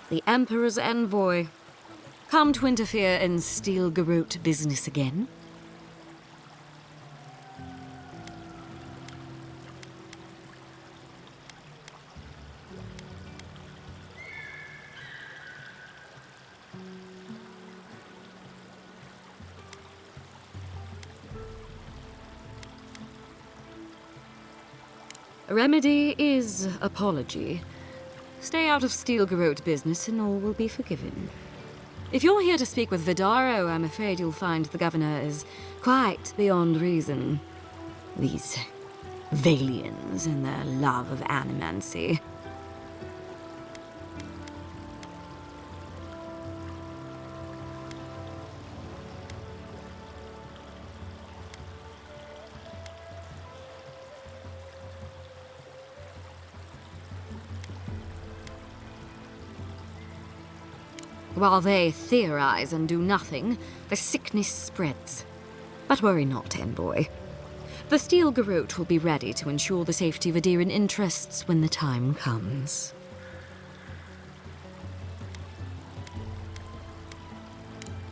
the Emperor's envoy. Come to interfere in Steel-Garrote business again? Remedy is apology. Stay out of Steel-Garrote business and all will be forgiven. If you're here to speak with Vidaro, I'm afraid you'll find the governor is quite beyond reason. These Valians and their love of animancy. While they theorize and do nothing, the sickness spreads. But worry not, envoy. The Steel-Garrote will be ready to ensure the safety of Adiran interests when the time comes.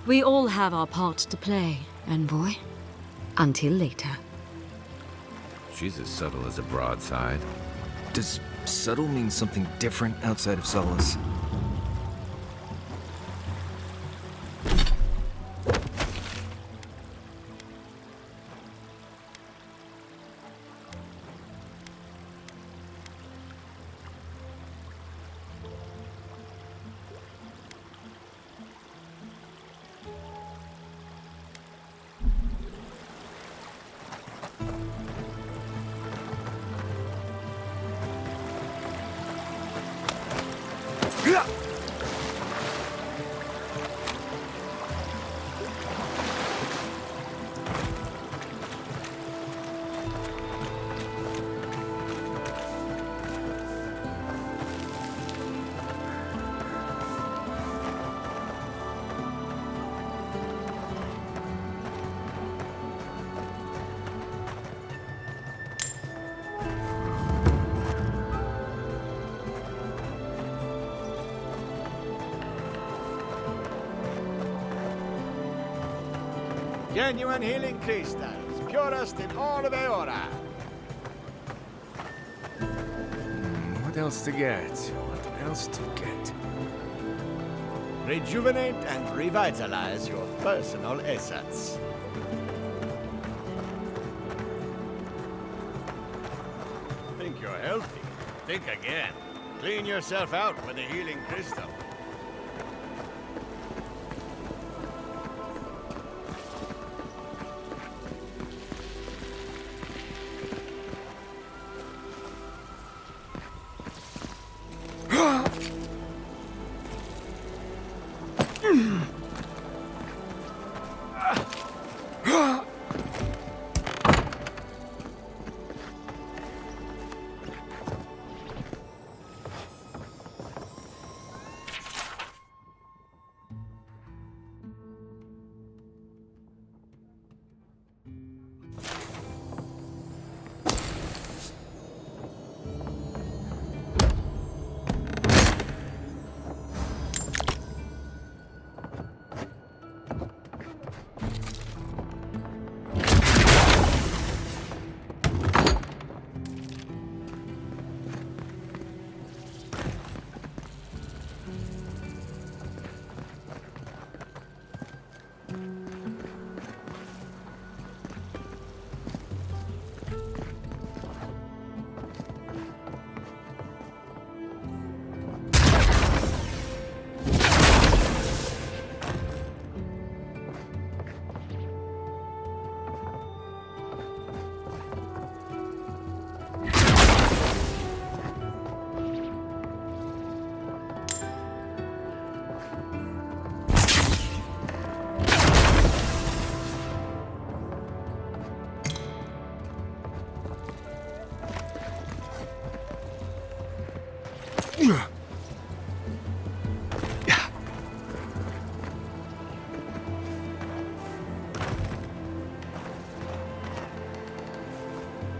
We all have our part to play, envoy. Until later. She's as subtle as a broadside. Does subtle mean something different outside of Solace? Genuine healing crystals, purest in all of Eora. What else to get? What else to get? Rejuvenate and revitalize your personal assets. Think you're healthy? Think again. Clean yourself out with a healing crystal.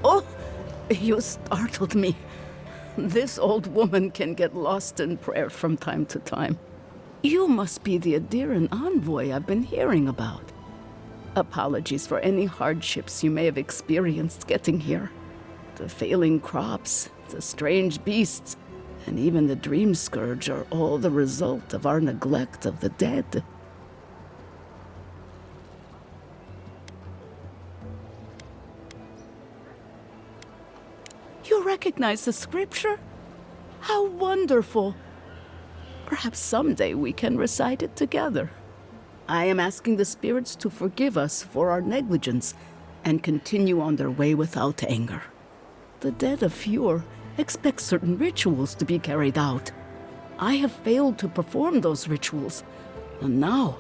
Oh, you startled me. This old woman can get lost in prayer from time to time. You must be the Adiran envoy I've been hearing about. Apologies for any hardships you may have experienced getting here. The failing crops, the strange beasts, and even the dream scourge are all the result of our neglect of the dead. You recognize the scripture? How wonderful! Perhaps someday we can recite it together. I am asking the spirits to forgive us for our negligence and continue on their way without anger. The dead of Fjord expect certain rituals to be carried out. I have failed to perform those rituals, and now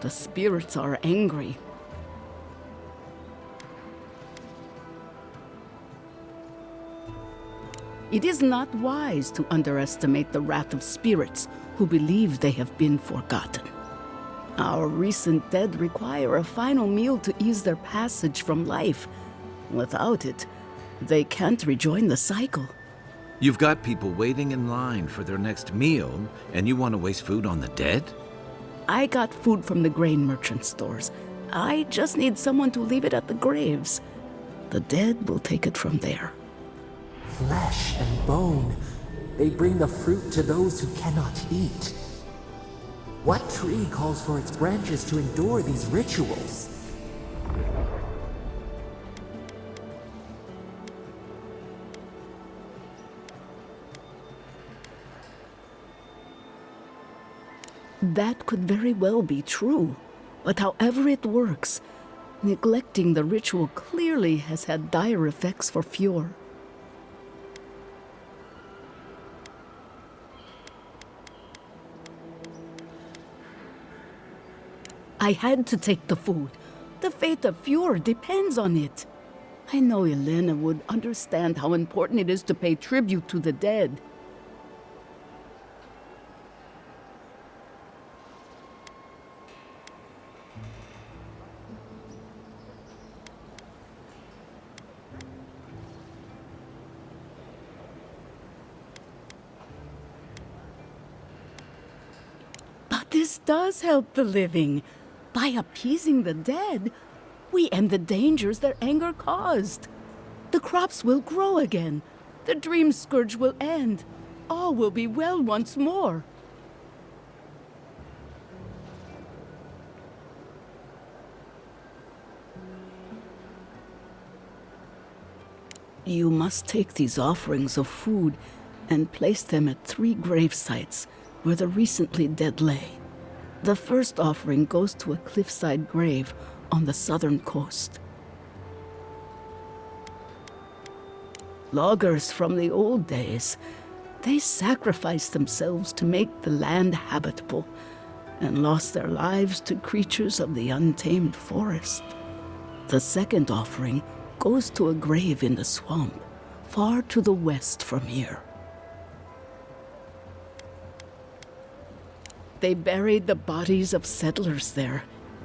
the spirits are angry. It is not wise to underestimate the wrath of spirits who believe they have been forgotten. Our recent dead require a final meal to ease their passage from life. Without it, they can't rejoin the cycle. You've got people waiting in line for their next meal, and you want to waste food on the dead? I got food from the grain merchant stores. I just need someone to leave it at the graves. The dead will take it from there. Flesh and bone. They bring the fruit to those who cannot eat. What tree calls for its branches to endure these rituals? That could very well be true. But however it works, neglecting the ritual clearly has had dire effects for Fjord. I had to take the food. The fate of Fjord depends on it. I know Elena would understand how important it is to pay tribute to the dead. But this does help the living. By appeasing the dead, we end the dangers their anger caused. The crops will grow again. The dream scourge will end. All will be well once more. You must take these offerings of food and place them at 3 grave sites where the recently dead lay. The first offering goes to a cliffside grave on the southern coast. Loggers from the old days, they sacrificed themselves to make the land habitable and lost their lives to creatures of the untamed forest. The second offering goes to a grave in the swamp, far to the west from here. They buried the bodies of settlers there,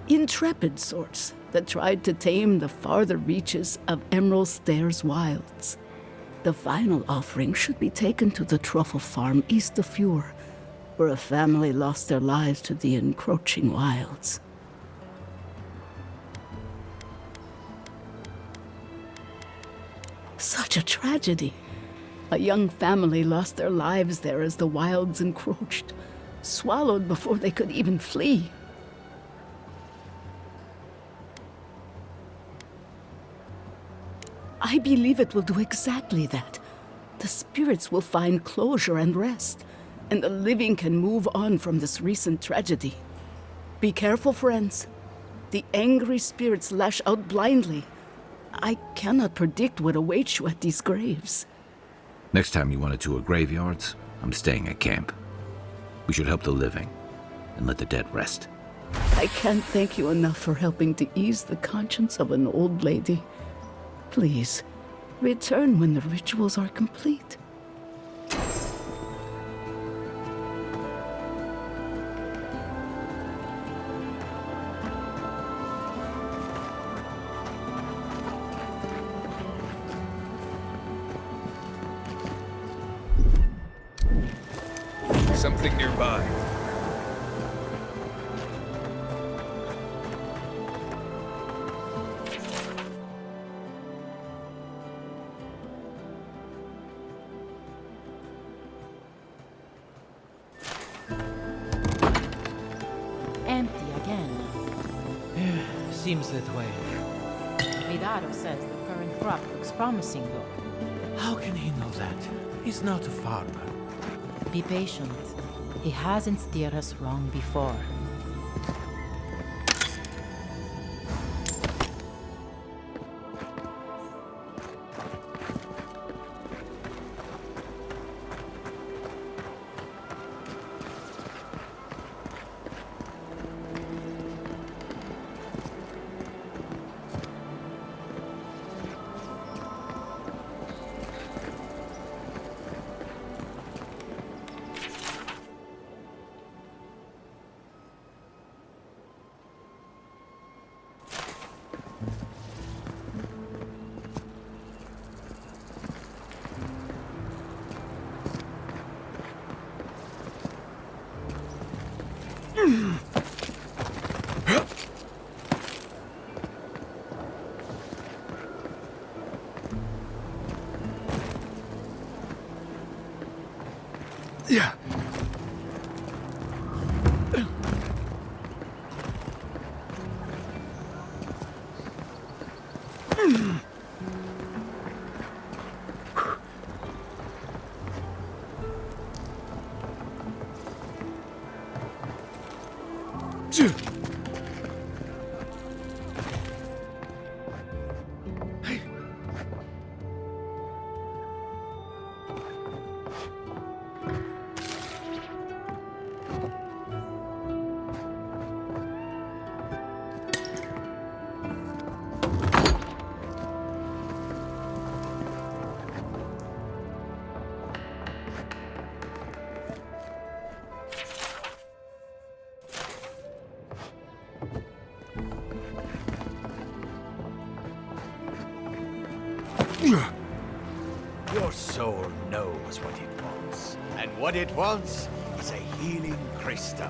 intrepid sorts that tried to tame the farther reaches of Emerald Stairs wilds. The final offering should be taken to the truffle farm east of Fjord, where a family lost their lives to the encroaching wilds. Such a tragedy. A young family lost their lives there as the wilds encroached, swallowed before they could even flee. I believe it will do exactly that. The spirits will find closure and rest, and the living can move on from this recent tragedy. Be careful, friends. The angry spirits lash out blindly. I cannot predict what awaits you at these graves. Next time you want to tour graveyards, I'm staying at camp. We should help the living and let the dead rest. I can't thank you enough for helping to ease the conscience of an old lady. Please, return when the rituals are complete. something nearby. Empty again. Seems that way. Vidaro says the current crop looks promising, though. How can he know that? He's not a farmer. Be patient. He hasn't steered us wrong before. Yeah. Your soul knows what it wants. And what it wants is a healing crystal.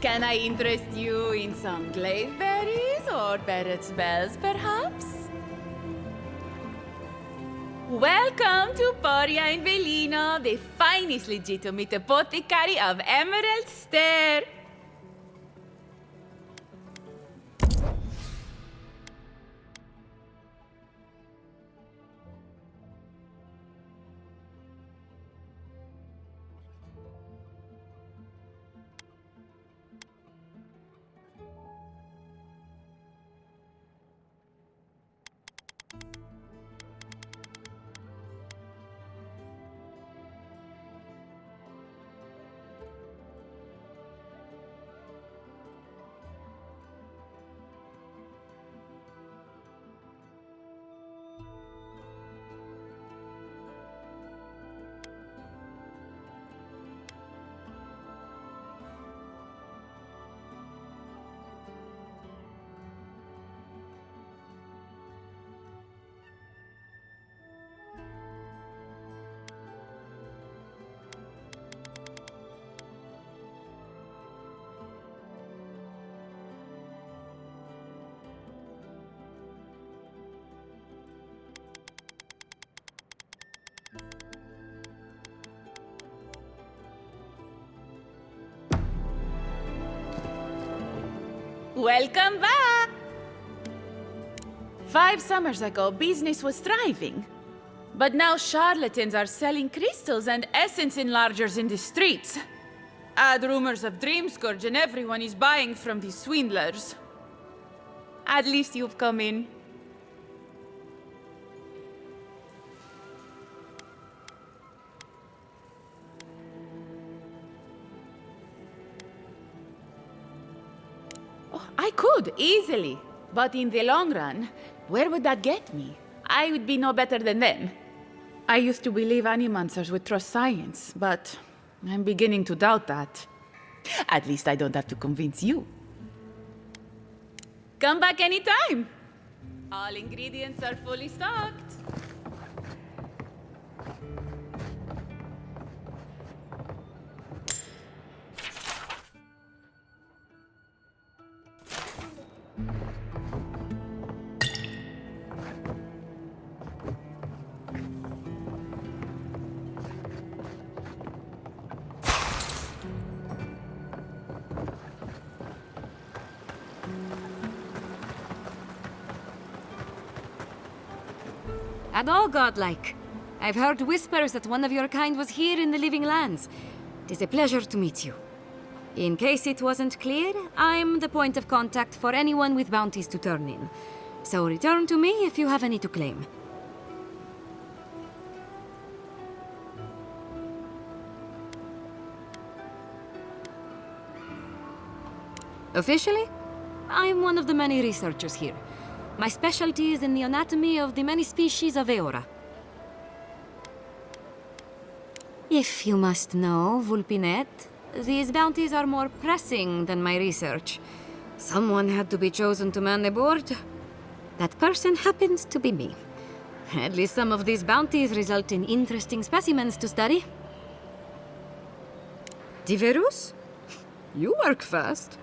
Can I interest you in some glaive berries or parrot's bells, perhaps? Welcome to Poria in Velino, the finest legitimate apothecary of Emerald Stair. Welcome back! 5 summers ago, business was thriving. But now charlatans are selling crystals and essence enlargers in the streets. Add rumors of Dream Scourge and everyone is buying from these swindlers. At least you've come in. I could, easily. But in the long run, where would that get me? I would be no better than them. I used to believe animancers would trust science, but I'm beginning to doubt that. At least I don't have to convince you. Come back anytime. All ingredients are fully stocked. And all godlike. I've heard whispers that one of your kind was here in the living lands. It is a pleasure to meet you. In case it wasn't clear, I'm the point of contact for anyone with bounties to turn in. So return to me if you have any to claim. Officially, I'm one of the many researchers here. My specialty is in the anatomy of the many species of Eora. If you must know, Vulpinet, these bounties are more pressing than my research. Someone had to be chosen to man the board. That person happened to be me. At least some of these bounties result in interesting specimens to study. Diverus? You work fast.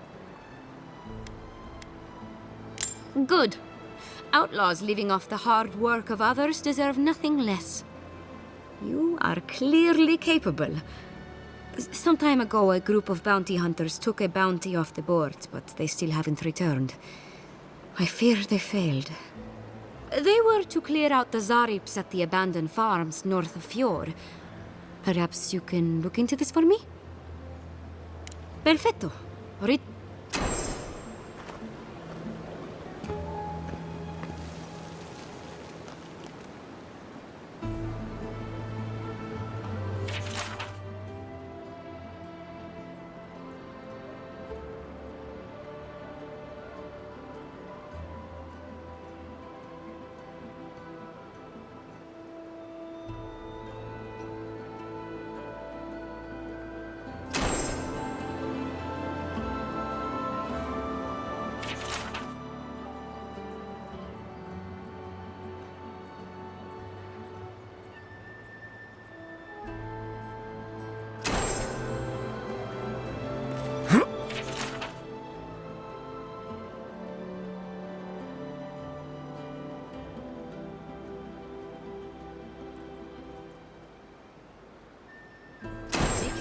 Good. Outlaws living off the hard work of others deserve nothing less. You are clearly capable. Some time ago, a group of bounty hunters took a bounty off the board, but they still haven't returned. I fear they failed. They were to clear out the Zarips at the abandoned farms north of Fjord. Perhaps you can look into this for me? Perfetto.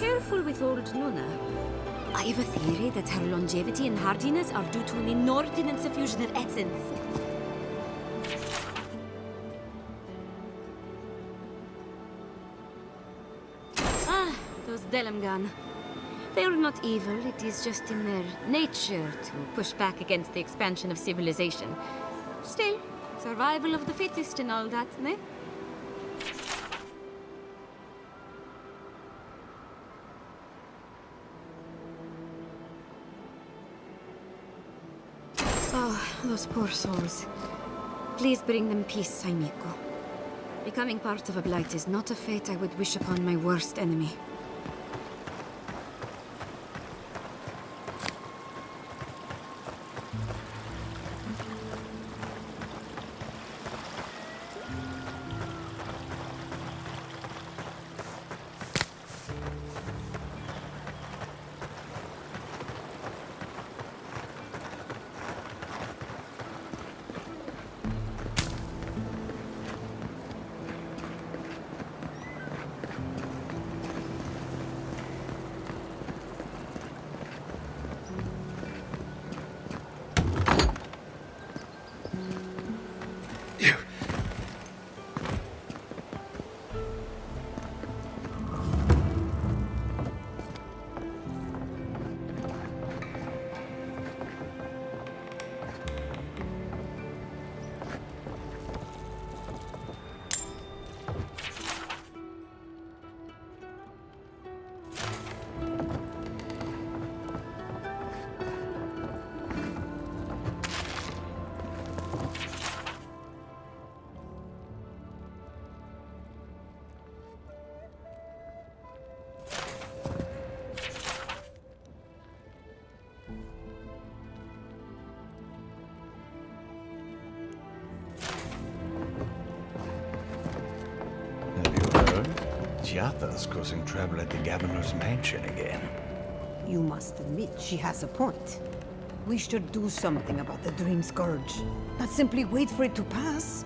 Careful with old Nuna. I have a theory that her longevity and hardiness are due to an inordinate suffusion of essence. Ah, those Delamgan. They are not evil, it is just in their nature to push back against the expansion of civilization. Still, survival of the fittest and all that, ne? Oh, those poor souls. Please bring them peace, Saimiko. Becoming part of a blight is not a fate I would wish upon my worst enemy. Yathas causing trouble at the governor's mansion again. You must admit she has a point. We should do something about the Dream Scourge. Not simply wait for it to pass.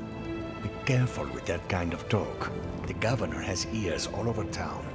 Be careful with that kind of talk. The governor has ears all over town.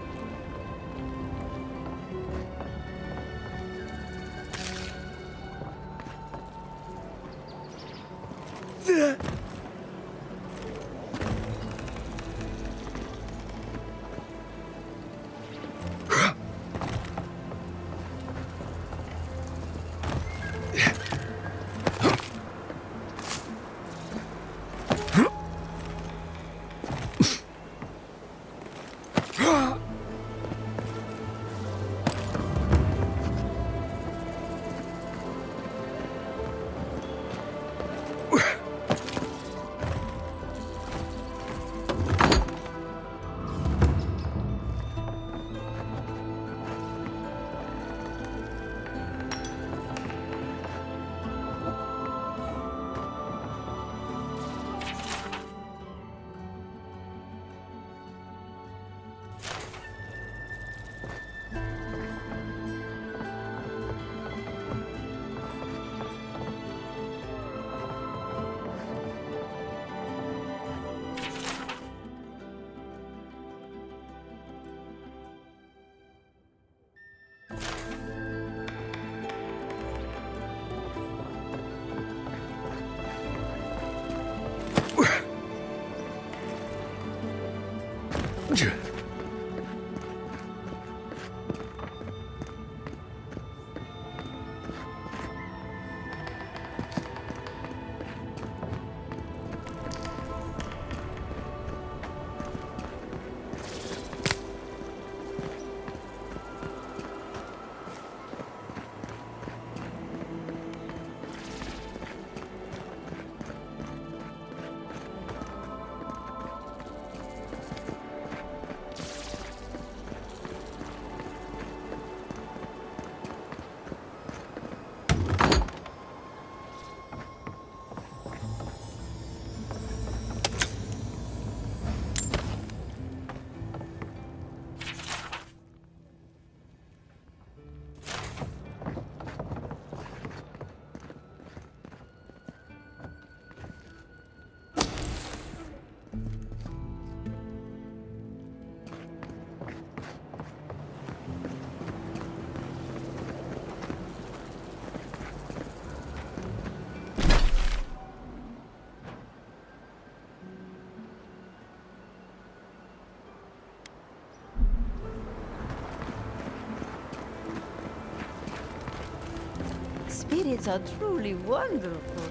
Spirits are truly wonderful,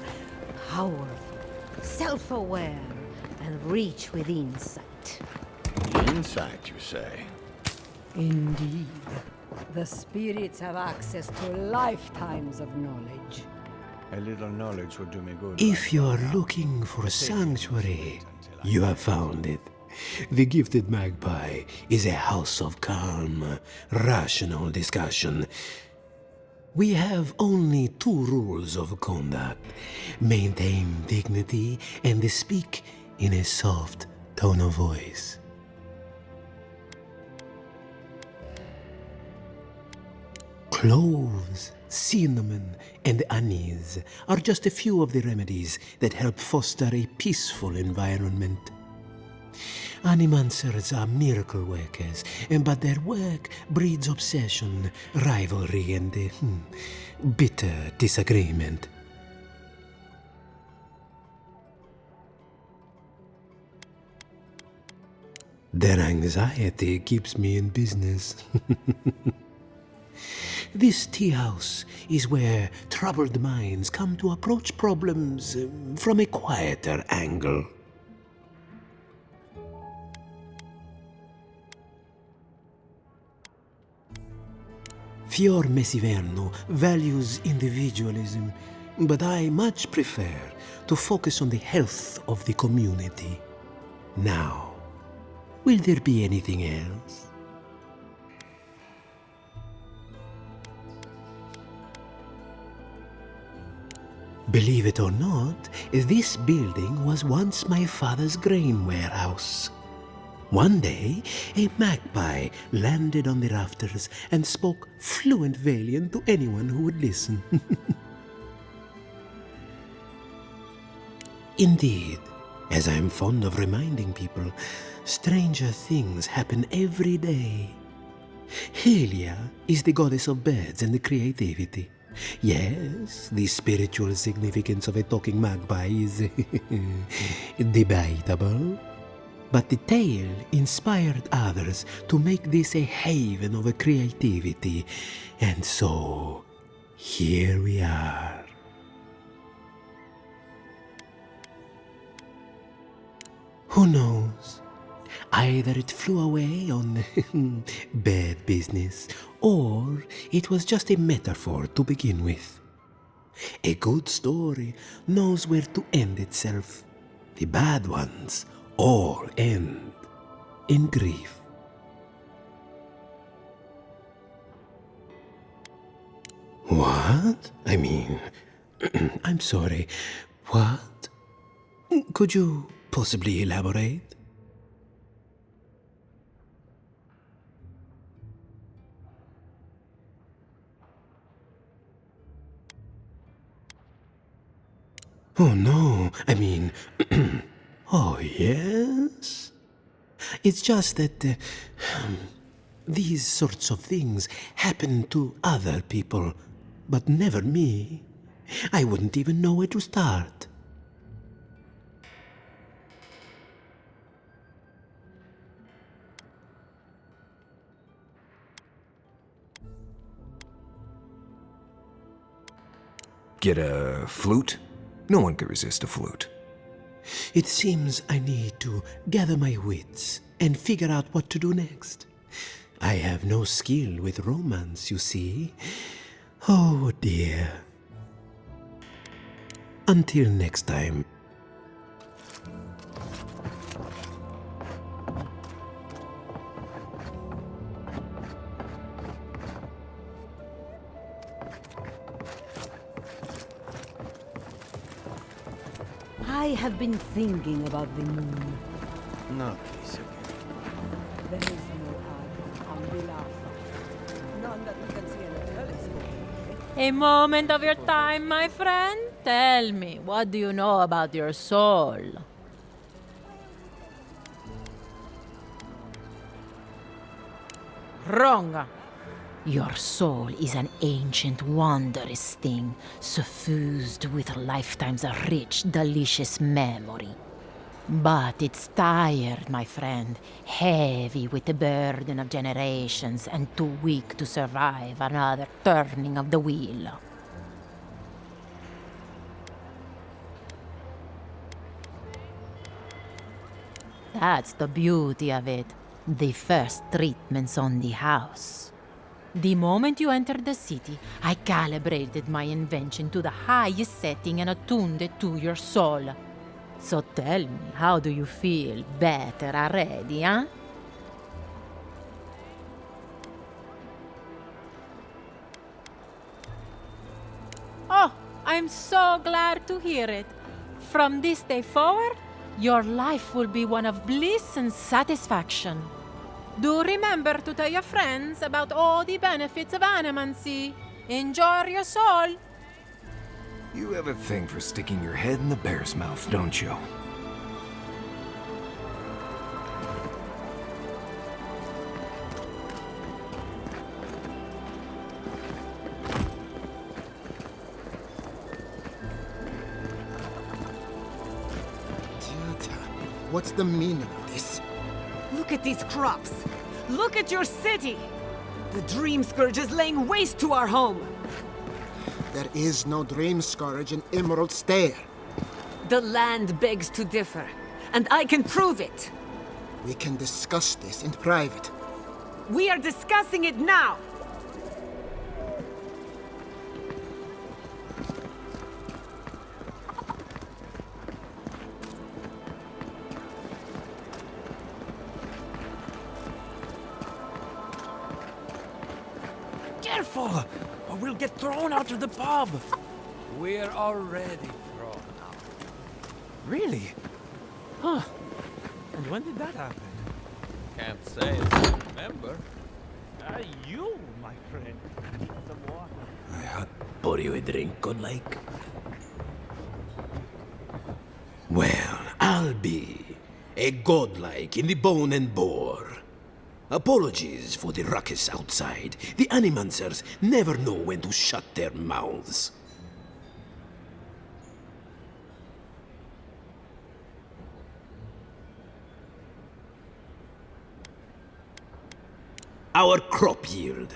powerful, self-aware, and rich with insight. Insight, you say? Indeed. The spirits have access to lifetimes of knowledge. A little knowledge will do me good. If you are looking for a sanctuary, you have found it. The Gifted Magpie is a house of calm, rational discussion. We have only 2 rules of conduct. Maintain dignity and speak in a soft tone of voice. Cloves, cinnamon, and anise are just a few of the remedies that help foster a peaceful environment. Animancers are miracle workers, but their work breeds obsession, rivalry, and bitter disagreement. Their anxiety keeps me in business. This tea house is where troubled minds come to approach problems from a quieter angle. Fior Mesiverno values individualism, but I much prefer to focus on the health of the community. Now, will there be anything else? Believe it or not, this building was once my father's grain warehouse. One day, a magpie landed on the rafters and spoke fluent Valian to anyone who would listen. Indeed, as I am fond of reminding people, stranger things happen every day. Helia is the goddess of birds and creativity. Yes, the spiritual significance of a talking magpie is debatable. But the tale inspired others to make this a haven of creativity, and so here we are. Who knows? Either it flew away on bad business, or it was just a metaphor to begin with. A good story knows where to end itself. The bad ones all end in grief. What? I mean, I'm sorry. What? Could you possibly elaborate? Oh no, I mean, oh yes? It's just that these sorts of things happen to other people, but never me. I wouldn't even know where to start. Get a flute? No one could resist a flute. It seems I need to gather my wits and figure out what to do next. I have no skill with romance, you see. Oh dear. Until next time. I have been thinking about the moon. No, please, okay. There is no other on the last. None that we can see in a telescope. A moment of your time, my friend. Tell me, what do you know about your soul? Wrong. Your soul is an ancient, wondrous thing, suffused with lifetimes of rich, delicious memory. But it's tired, my friend, heavy with the burden of generations and too weak to survive another turning of the wheel. That's the beauty of it. The first treatment's on the house. The moment you entered the city, I calibrated my invention to the highest setting and attuned it to your soul. So tell me, how do you feel? Better already, huh? Oh, I'm so glad to hear it. From this day forward, your life will be one of bliss and satisfaction. Do remember to tell your friends about all the benefits of animancy. Enjoy your soul. You have a thing for sticking your head in the bear's mouth, don't you? What's the meaning of this? Look at these crops. Look at your city. The Dream Scourge is laying waste to our home. There is no Dream Scourge in Emerald Stair. The land begs to differ, and I can prove it. We can discuss this in private. We are discussing it now. Careful, or we'll get thrown out of the pub. We're already thrown out. Really? Huh. And when did that happen? Can't say I remember. You, my friend. Some water. I had pour you a drink, godlike. Well, I'll be a godlike in the bone and bore. Apologies for the ruckus outside. The animancers never know when to shut their mouths. Our crop yield.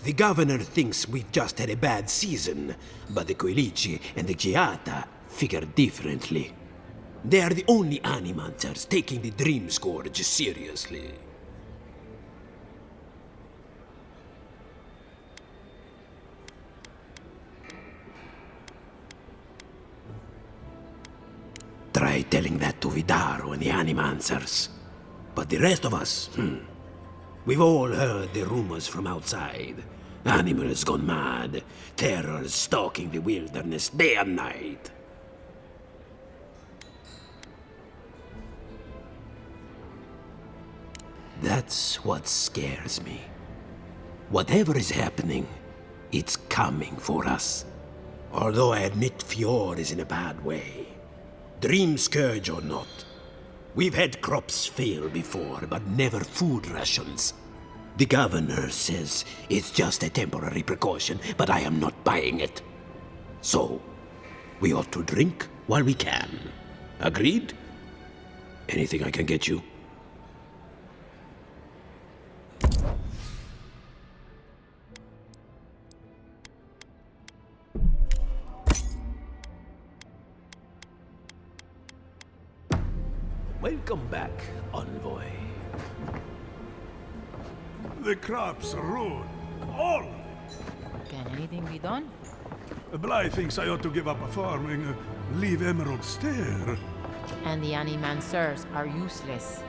The governor thinks we've just had a bad season, but the Koilichi and the Giata figure differently. They are the only animancers taking the Dream Scourge seriously. Try telling that to Vidaro and the Animancers. But the rest of us, we've all heard the rumors from outside. Animals gone mad, terrors stalking the wilderness day and night. That's what scares me. Whatever is happening, it's coming for us. Although I admit Fjord is in a bad way. Dream Scourge or not, we've had crops fail before, but never food rations. The governor says it's just a temporary precaution, but I am not buying it. So, we ought to drink while we can. Agreed? Anything I can get you? Welcome back, envoy. The crops are ruined. All of it. Can anything be done? Bly thinks I ought to give up farming, leave Emerald stare. And the Animancers are useless.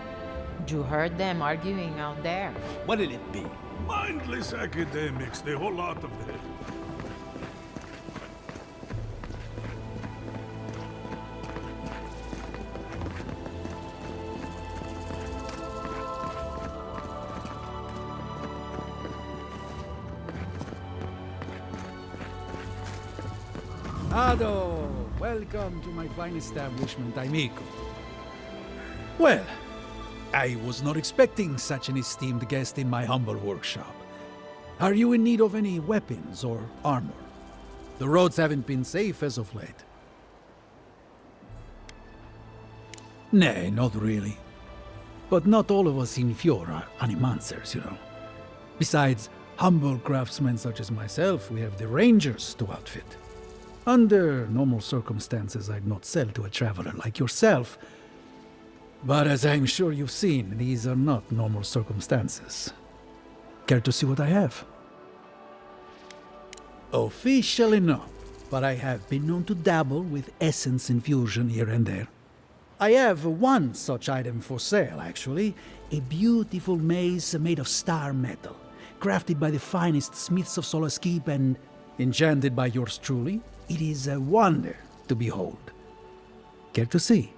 You heard them arguing out there. What'll it be? Mindless academics, the whole lot of them. Ado, welcome to my fine establishment, amigo. Well, I was not expecting such an esteemed guest in my humble workshop. Are you in need of any weapons or armor? The roads haven't been safe as of late. Nay, not really. But not all of us in Fjord are animancers, you know. Besides humble craftsmen such as myself, we have the rangers to outfit. Under normal circumstances, I'd not sell to a traveler like yourself. But as I'm sure you've seen, these are not normal circumstances. Care to see what I have? Officially not, but I have been known to dabble with essence infusion here and there. I have one such item for sale, actually. A beautiful mace made of star metal, crafted by the finest smiths of Solace Keep and enchanted by yours truly. It is a wonder to behold. Care to see?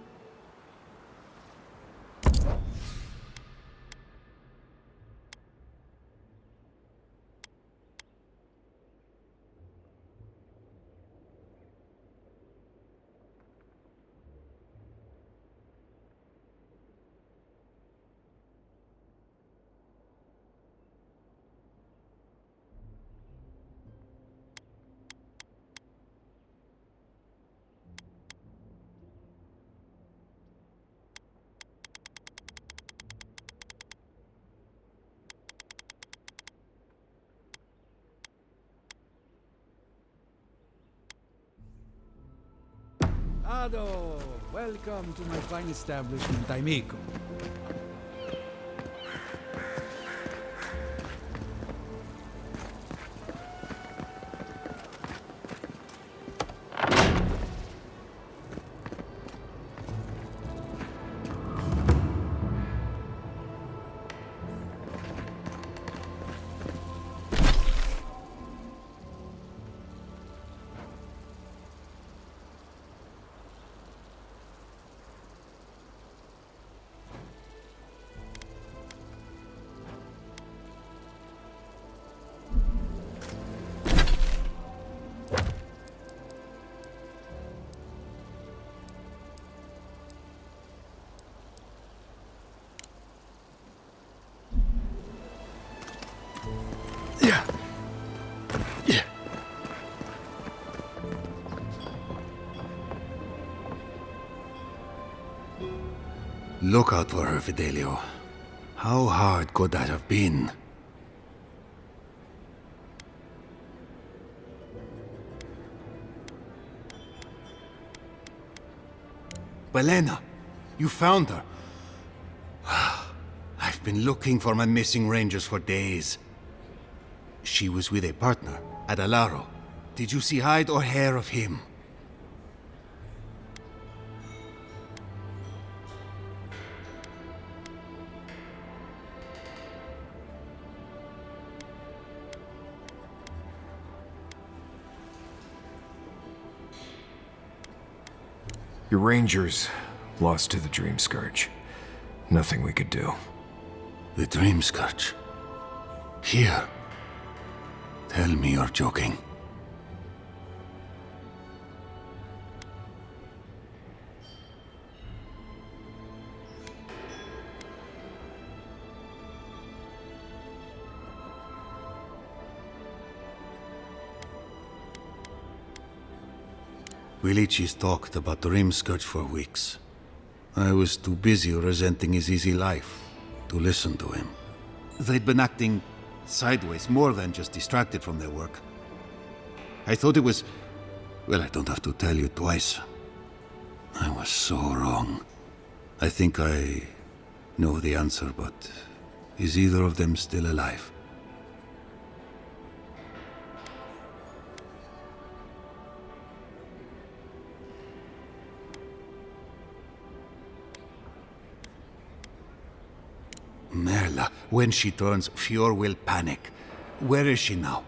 Ado, welcome to my fine establishment, amigo. Look out for her, Fidelio. How hard could that have been? Belena, you found her. I've been looking for my missing rangers for days. She was with a partner, Adalaro. Did you see hide or hair of him? Your rangers lost to the Dream Scourge. Nothing we could do. The Dream Scourge? Here? Tell me you're joking. Vilichis talked about the Dream Scourge for weeks. I was too busy resenting his easy life to listen to him. They'd been acting sideways, more than just distracted from their work. I thought it was... well, I don't have to tell you twice. I was so wrong. I think I know the answer, but is either of them still alive? Merla, when she turns, Fjord will panic. Where is she now?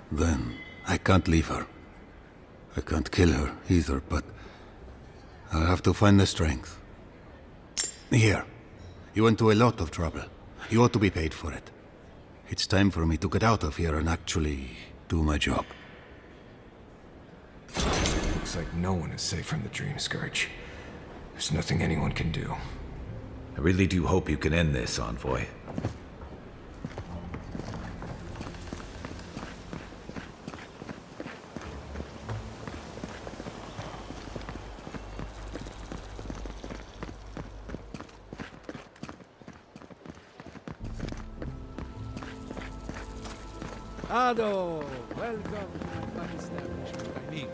Then I can't leave her. I can't kill her either, but I'll have to find the strength. Here. You went to a lot of trouble. You ought to be paid for it. It's time for me to get out of here and actually do my job. Looks like no one is safe from the Dream Scourge. There's nothing anyone can do. I really do hope you can end this, Envoy. Ado, welcome to my establishment, amigo.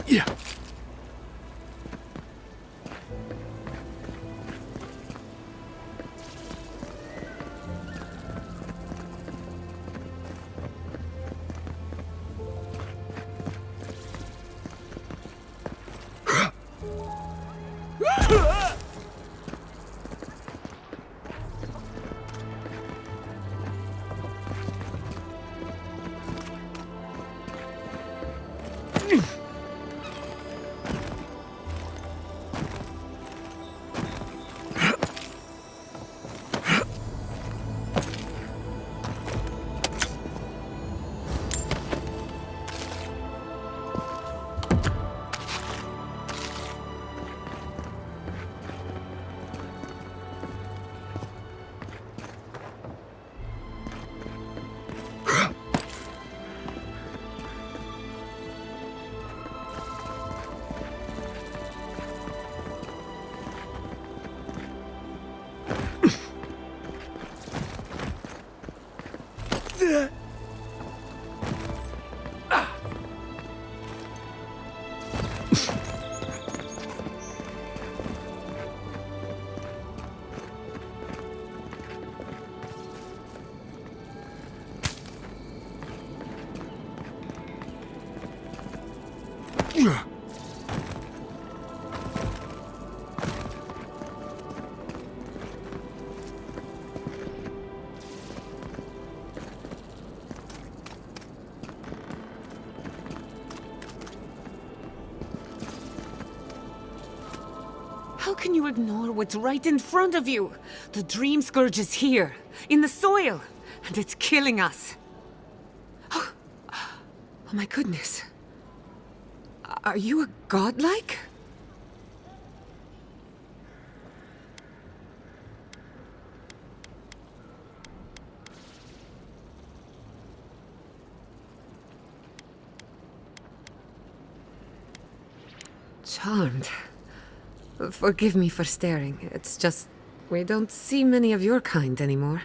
Yeah. How can you ignore what's right in front of you? The Dream Scourge is here, in the soil, and it's killing us. Oh my goodness. Are you a godlike? Charmed. Forgive me for staring. It's just, we don't see many of your kind anymore.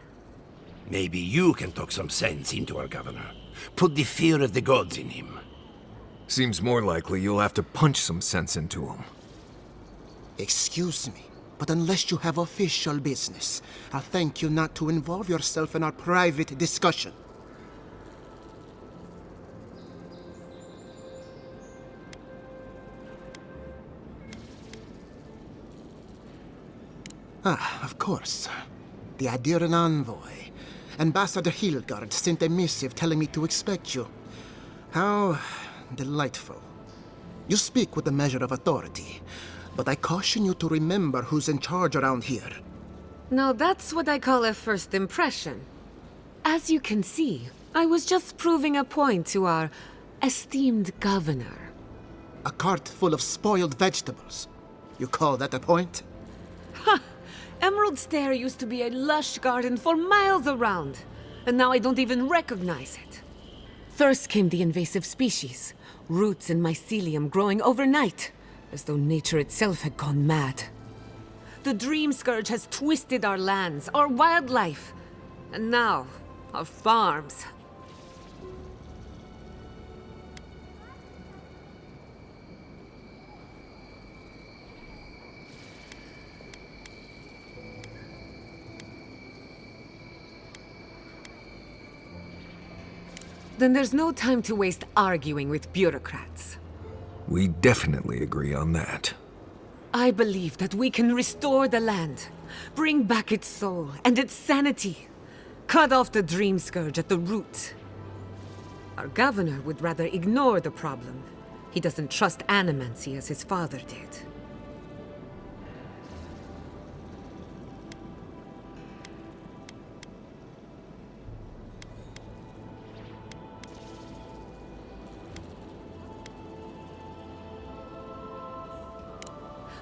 Maybe you can talk some sense into our governor. Put the fear of the gods in him. Seems more likely you'll have to punch some sense into him. Excuse me, but unless you have official business, I'll thank you not to involve yourself in our private discussion. Ah, of course. The Adiran envoy. Ambassador Hilgard sent a missive telling me to expect you. How delightful. You speak with a measure of authority, but I caution you to remember who's in charge around here. Now that's what I call a first impression. As you can see, I was just proving a point to our esteemed governor. A cart full of spoiled vegetables. You call that a point? Ha! Emerald Stair used to be a lush garden for miles around, and now I don't even recognize it. First came the invasive species, roots and mycelium growing overnight, as though nature itself had gone mad. The Dream Scourge has twisted our lands, our wildlife, and now, our farms. Then there's no time to waste arguing with bureaucrats. We definitely agree on that. I believe that we can restore the land, bring back its soul and its sanity, cut off the Dream Scourge at the root. Our governor would rather ignore the problem. He doesn't trust animancy as his father did.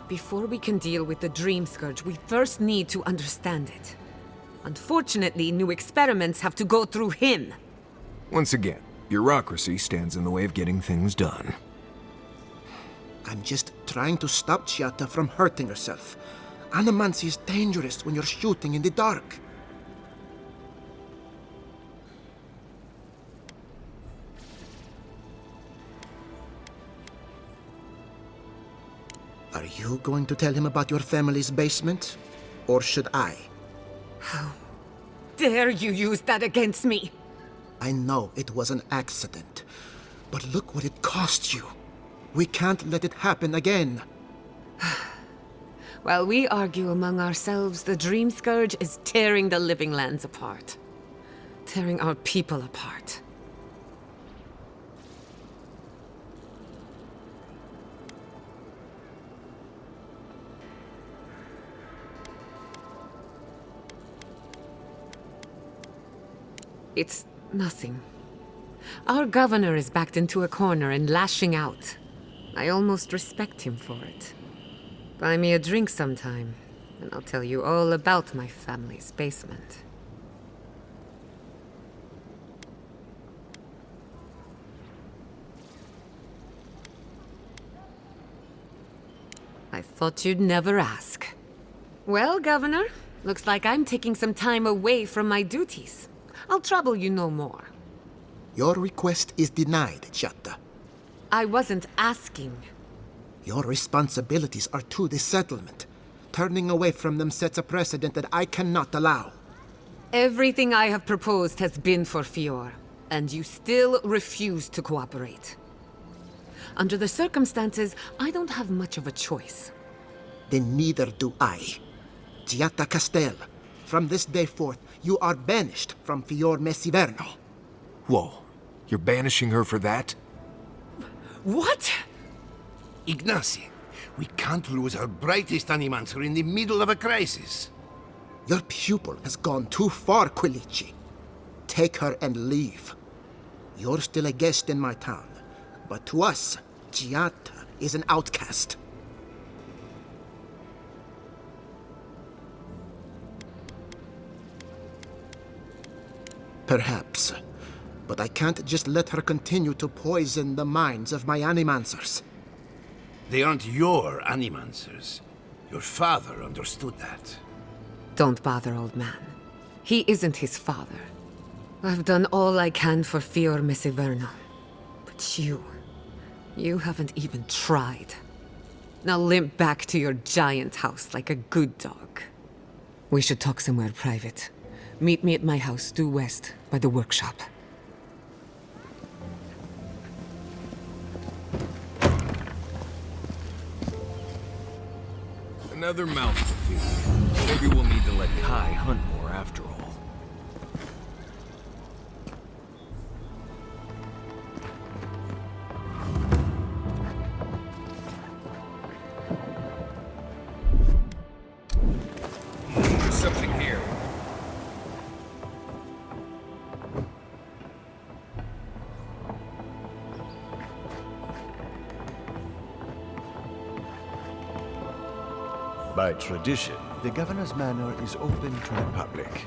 Before we can deal with the Dream Scourge, we first need to understand it. Unfortunately, new experiments have to go through him. Once again, bureaucracy stands in the way of getting things done. I'm just trying to stop Chiata from hurting herself. Animancy is dangerous when you're shooting in the dark. Are you going to tell him about your family's basement? Or should I? How dare you use that against me? I know it was an accident, but look what it cost you. We can't let it happen again. While we argue among ourselves, the Dream Scourge is tearing the living lands apart. Tearing our people apart. It's nothing. Our governor is backed into a corner and lashing out. I almost respect him for it. Buy me a drink sometime, and I'll tell you all about my family's basement. I thought you'd never ask. Well, Governor, looks like I'm taking some time away from my duties. I'll trouble you no more. Your request is denied, Chiata. I wasn't asking. Your responsibilities are to the settlement. Turning away from them sets a precedent that I cannot allow. Everything I have proposed has been for Fior, and you still refuse to cooperate. Under the circumstances, I don't have much of a choice. Then neither do I. Chiata Castel, from this day forth, you are banished from Fior Messiverno. Whoa, you're banishing her for that? What? Ignacy, We can't lose our brightest animancer in the middle of a crisis. Your pupil has gone too far, Quilici. Take her and leave. You're still a guest in my town, but to us, Giatta is an outcast. Perhaps, but I can't just let her continue to poison the minds of my animancers. They aren't your animancers. Your father understood that. Don't bother, old man. He isn't his father. I've done all I can for Fior Mesiverno. But you haven't even tried. Now limp back to your giant house like a good dog. We should talk somewhere private. Meet me at my house due west, by the workshop. Another mouth to feed. Maybe we'll need to let Kai hunt more after all. There's something here. By tradition, the governor's manor is open to the public.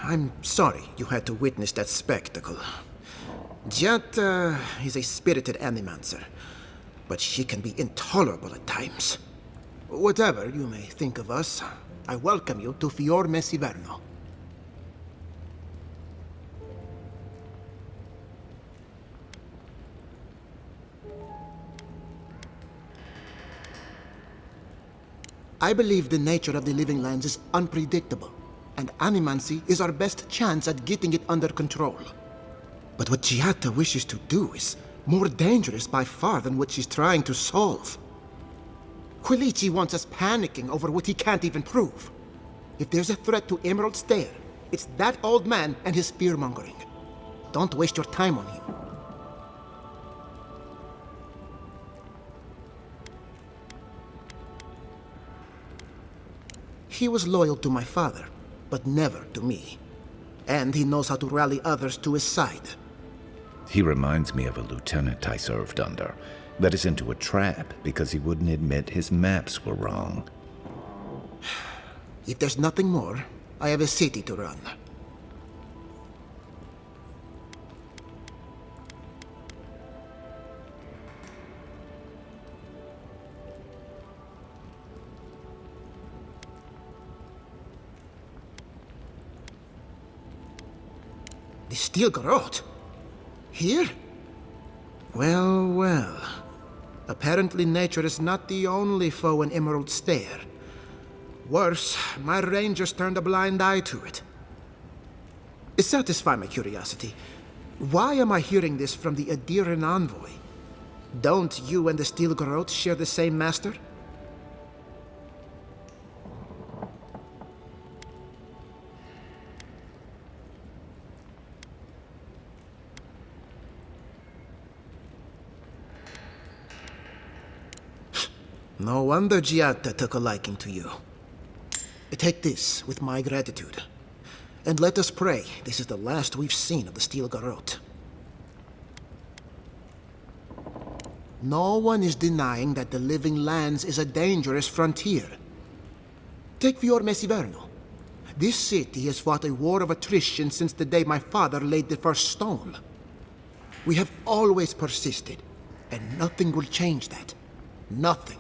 I'm sorry you had to witness that spectacle. Giatta is a spirited animancer, but she can be intolerable at times. Whatever you may think of us, I welcome you to Fior Mesiverno. I believe the nature of the living lands is unpredictable, and animancy is our best chance at getting it under control. But what Giatta wishes to do is more dangerous by far than what she's trying to solve. Quilici wants us panicking over what he can't even prove. If there's a threat to Emerald Stair, it's that old man and his fear-mongering. Don't waste your time on him. He was loyal to my father, but never to me. And he knows how to rally others to his side. He reminds me of a lieutenant I served under. Led us into a trap because he wouldn't admit his maps were wrong. If there's nothing more, I have a city to run. The Steel Garrote? Here? Well, well. Apparently nature is not the only foe in Emerald Stair. Worse, my rangers turned a blind eye to it. Satisfy my curiosity. Why am I hearing this from the Adiran envoy? Don't you and the Steel Garrote share the same master? No wonder Giatta took a liking to you. Take this with my gratitude. And let us pray this is the last we've seen of the Steel Garrote. No one is denying that the Living Lands is a dangerous frontier. Take Fior Mesiverno. This city has fought a war of attrition since the day my father laid the first stone. We have always persisted, and nothing will change that. Nothing.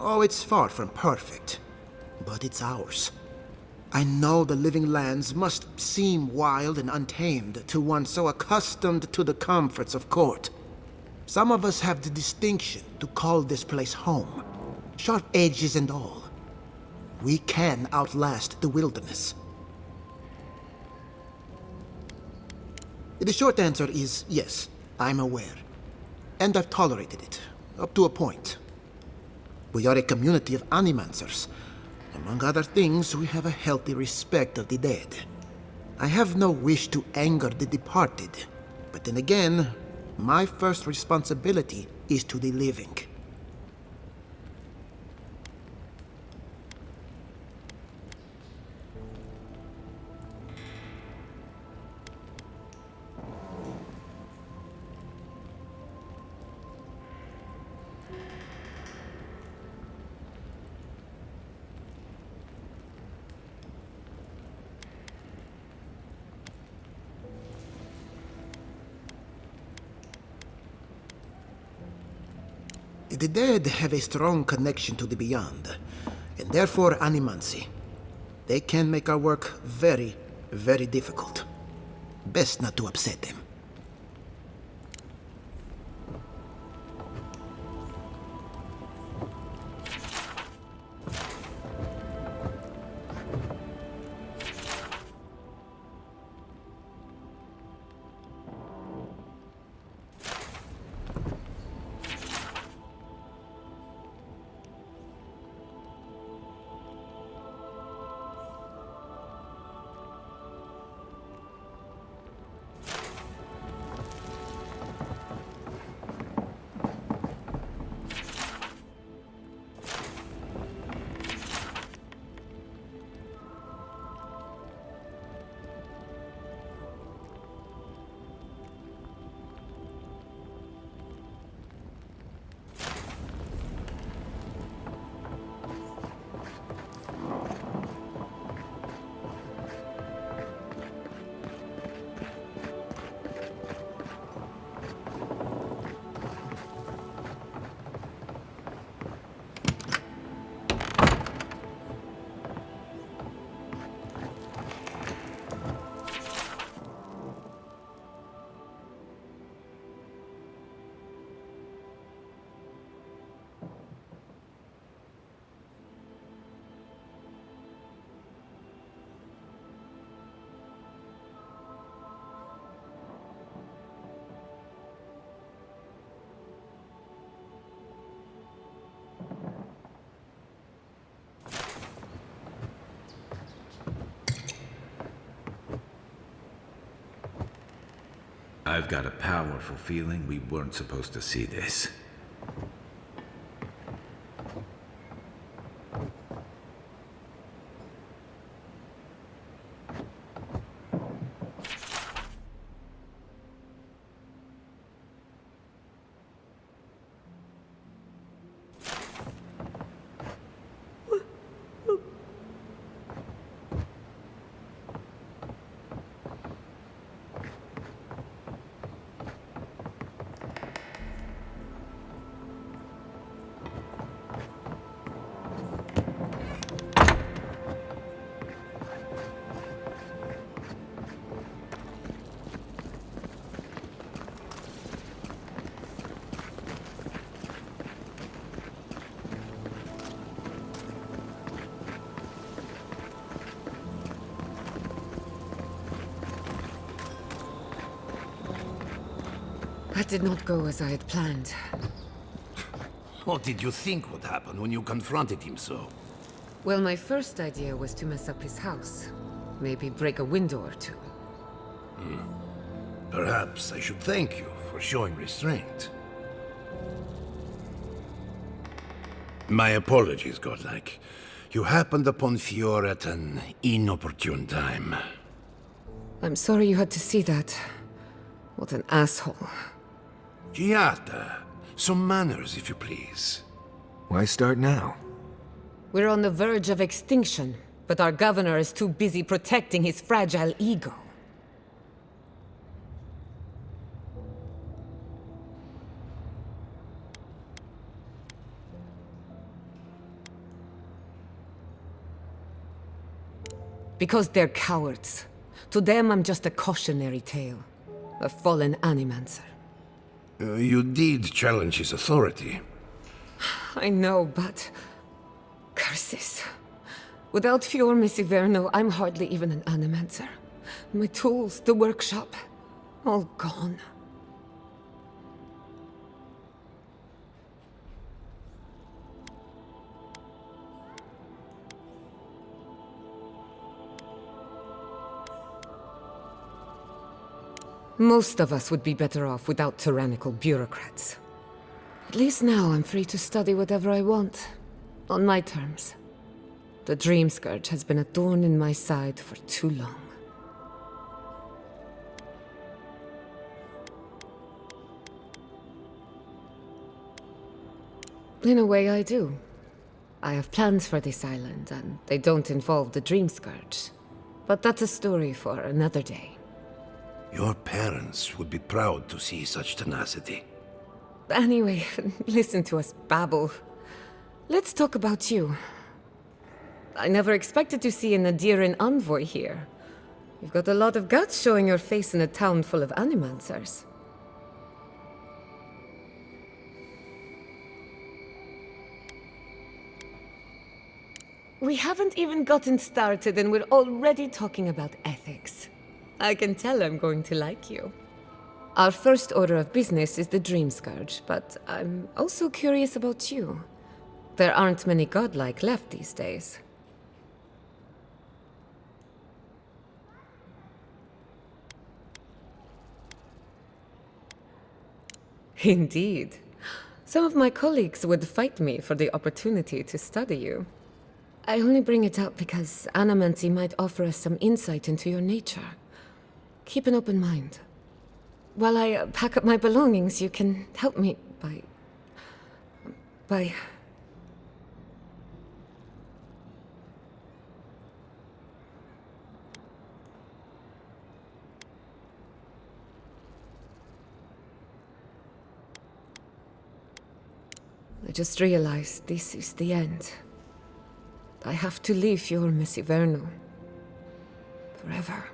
Oh, it's far from perfect, but it's ours. I know the Living Lands must seem wild and untamed to one so accustomed to the comforts of court. Some of us have the distinction to call this place home, sharp edges and all. We can outlast the wilderness. The short answer is yes, I'm aware. And I've tolerated it, up to a point. We are a community of animancers. Among other things, we have a healthy respect of the dead. I have no wish to anger the departed, but then again, my first responsibility is to the living. The dead have a strong connection to the beyond, and therefore animancy. They can make our work very, very difficult. Best not to upset them. I've got a powerful feeling we weren't supposed to see this. That did not go as I had planned. What did you think would happen when you confronted him so? Well, my first idea was to mess up his house. Maybe break a window or two. Perhaps I should thank you for showing restraint. My apologies, Godlike. You happened upon Fior at an inopportune time. I'm sorry you had to see that. What an asshole. Giata, some manners, if you please. Why start now? We're on the verge of extinction, but our governor is too busy protecting his fragile ego. Because they're cowards. To them, I'm just a cautionary tale. A fallen animancer. You did challenge his authority. I know, but... curses. Without Fior Messiverno, I'm hardly even an animancer. My tools, the workshop, all gone. Most of us would be better off without tyrannical bureaucrats. At least now I'm free to study whatever I want. On my terms. The Dream Scourge has been a thorn in my side for too long. In a way, I do. I have plans for this island, and they don't involve the Dream Scourge. But that's a story for another day. Your parents would be proud to see such tenacity. Anyway, listen to us babble. Let's talk about you. I never expected to see an Adiran envoy here. You've got a lot of guts showing your face in a town full of animancers. We haven't even gotten started and we're already talking about ethics. I can tell I'm going to like you. Our first order of business is the Dream Scourge, but I'm also curious about you. There aren't many godlike left these days. Indeed. Some of my colleagues would fight me for the opportunity to study you. I only bring it up because animancy might offer us some insight into your nature. Keep an open mind. While I pack up my belongings, you can help me by... I just realized this is the end. I have to leave your Messiverno. Forever.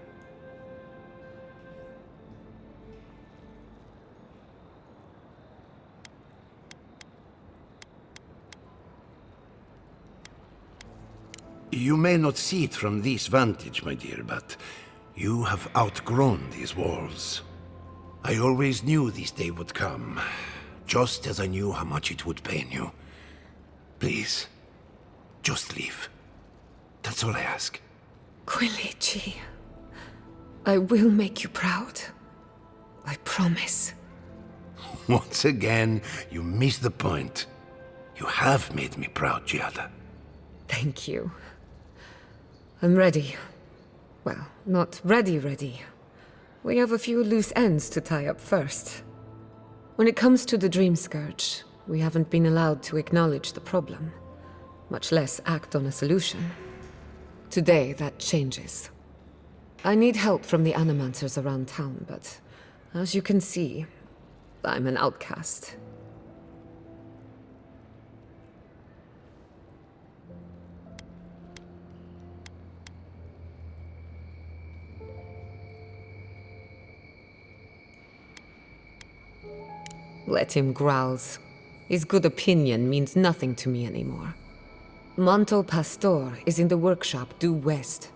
You may not see it from this vantage, my dear, but you have outgrown these walls. I always knew this day would come, just as I knew how much it would pain you. Please, just leave. That's all I ask. Quilici, I will make you proud. I promise. Once again, you missed the point. You have made me proud, Giada. Thank you. I'm ready. Well, not ready. We have a few loose ends to tie up first. When it comes to the Dream Scourge, we haven't been allowed to acknowledge the problem, much less act on a solution. Today, that changes. I need help from the animancers around town, but as you can see, I'm an outcast. Let him grouse. His good opinion means nothing to me anymore. Manto Pastor is in the workshop due west.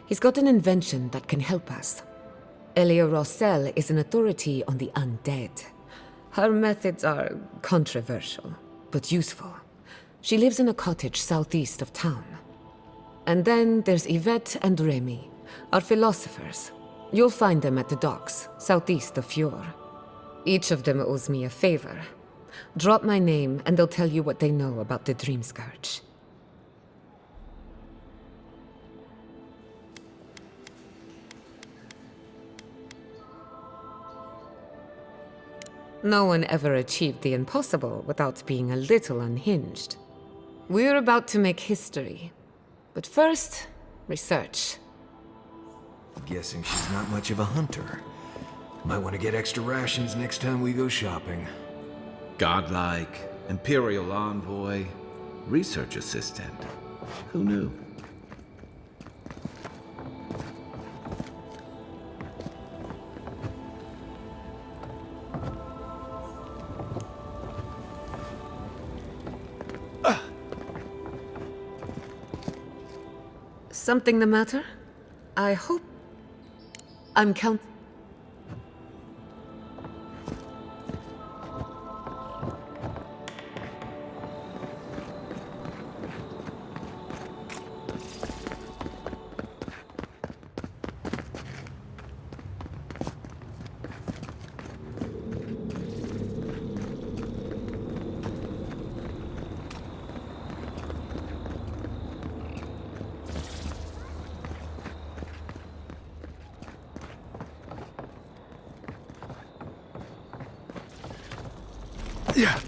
He's got an invention that can help us. Elia Rossell is an authority on the undead. Her methods are controversial, but useful. She lives in a cottage southeast of town. And then there's Yvette and Remy, our philosophers. You'll find them at the docks, southeast of Fjord. Each of them owes me a favor. Drop my name, and they'll tell you what they know about the Dream Scourge. No one ever achieved the impossible without being a little unhinged. We're about to make history. But first, research. Guessing she's not much of a hunter. Might want to get extra rations next time we go shopping. Godlike, Imperial Envoy, Research Assistant. Who knew? Something the matter? I hope... I'm count... Yeah.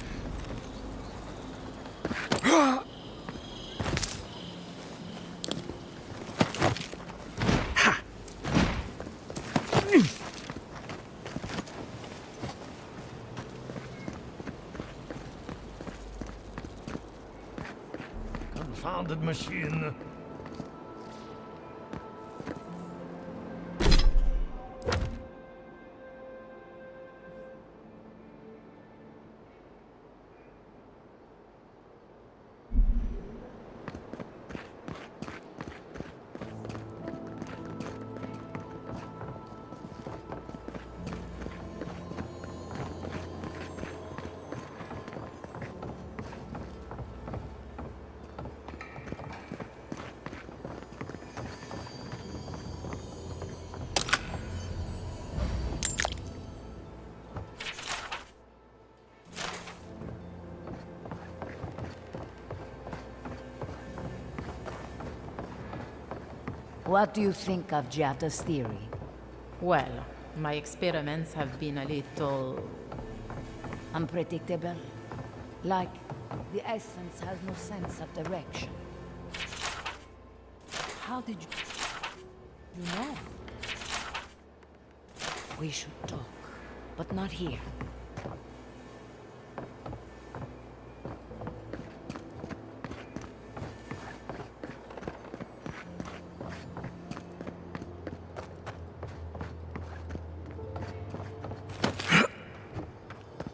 Confounded machine. What do you think of Giada's theory? Well, my experiments have been a little... unpredictable. Like, the essence has no sense of direction. How did you... You know? We should talk, but not here.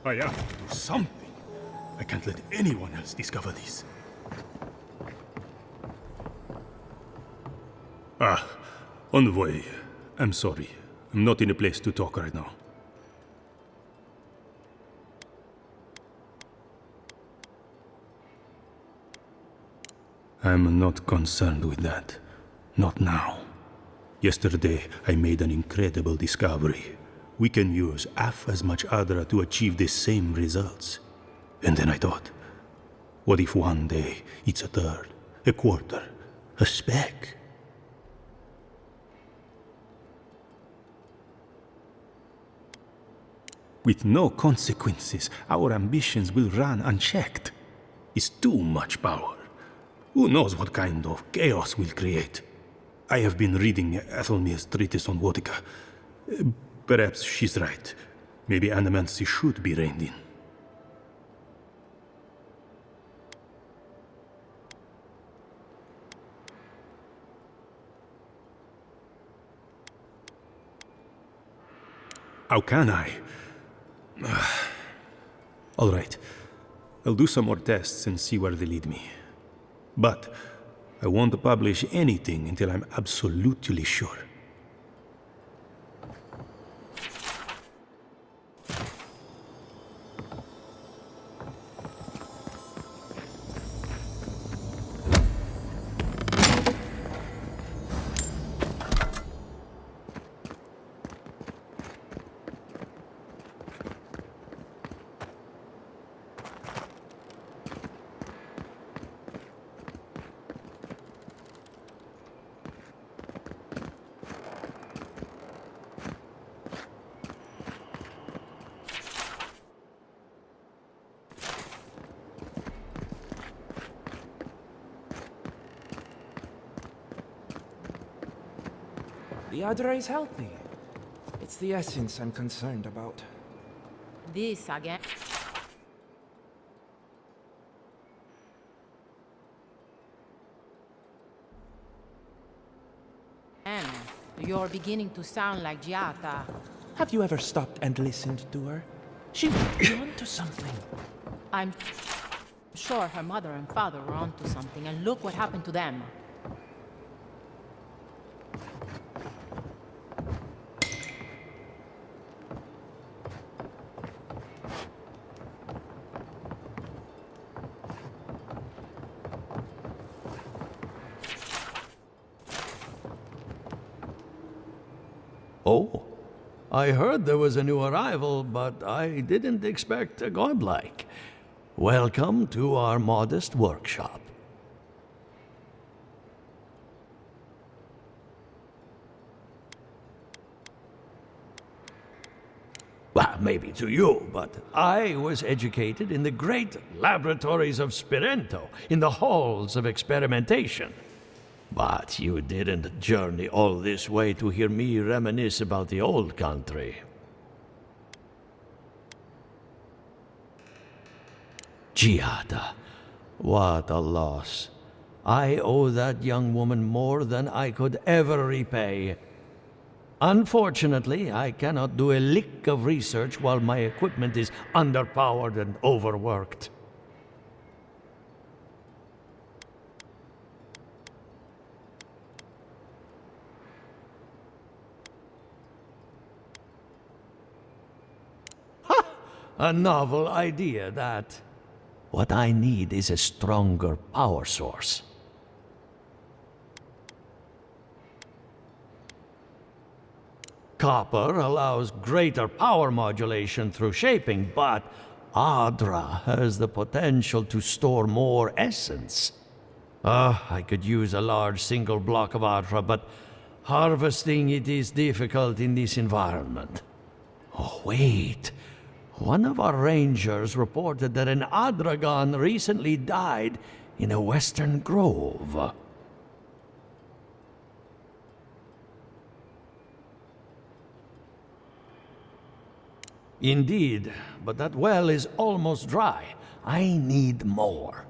I have to do something. I can't let anyone else discover this. Envoy. I'm sorry. I'm not in a place to talk right now. I'm not concerned with that. Not now. Yesterday, I made an incredible discovery. we can use half as much Adra to achieve the same results. And then I thought, what if one day it's a third, a quarter, a speck? With no consequences, our ambitions will run unchecked. It's too much power. Who knows what kind of chaos we'll create? I have been reading Ethelmir's treatise on Wotica. Perhaps she's right. Maybe Animancy should be reined in. How can I? All right. I'll do some more tests and see where they lead me. But I won't publish anything until I'm absolutely sure. The Adra is healthy. It's the essence I'm concerned about. This again. You're beginning to sound like Giata. Have you ever stopped and listened to her? She might be onto something. I'm sure her mother and father were onto something, and look what happened to them. Oh, I heard there was a new arrival, but I didn't expect a godlike. Welcome to our modest workshop. Well, maybe to you, but I was educated in the great laboratories of Spirento, in the halls of experimentation. But you didn't journey all this way to hear me reminisce about the old country. Giada, what a loss. I owe that young woman more than I could ever repay. Unfortunately, I cannot do a lick of research while my equipment is underpowered and overworked. A novel idea, that. What I need is a stronger power source. Copper allows greater power modulation through shaping, but Adra has the potential to store more essence. I could use a large single block of Adra, but harvesting it is difficult in this environment. Oh, wait. One of our rangers reported that an Adragon recently died in a western grove. Indeed, but that well is almost dry. I need more.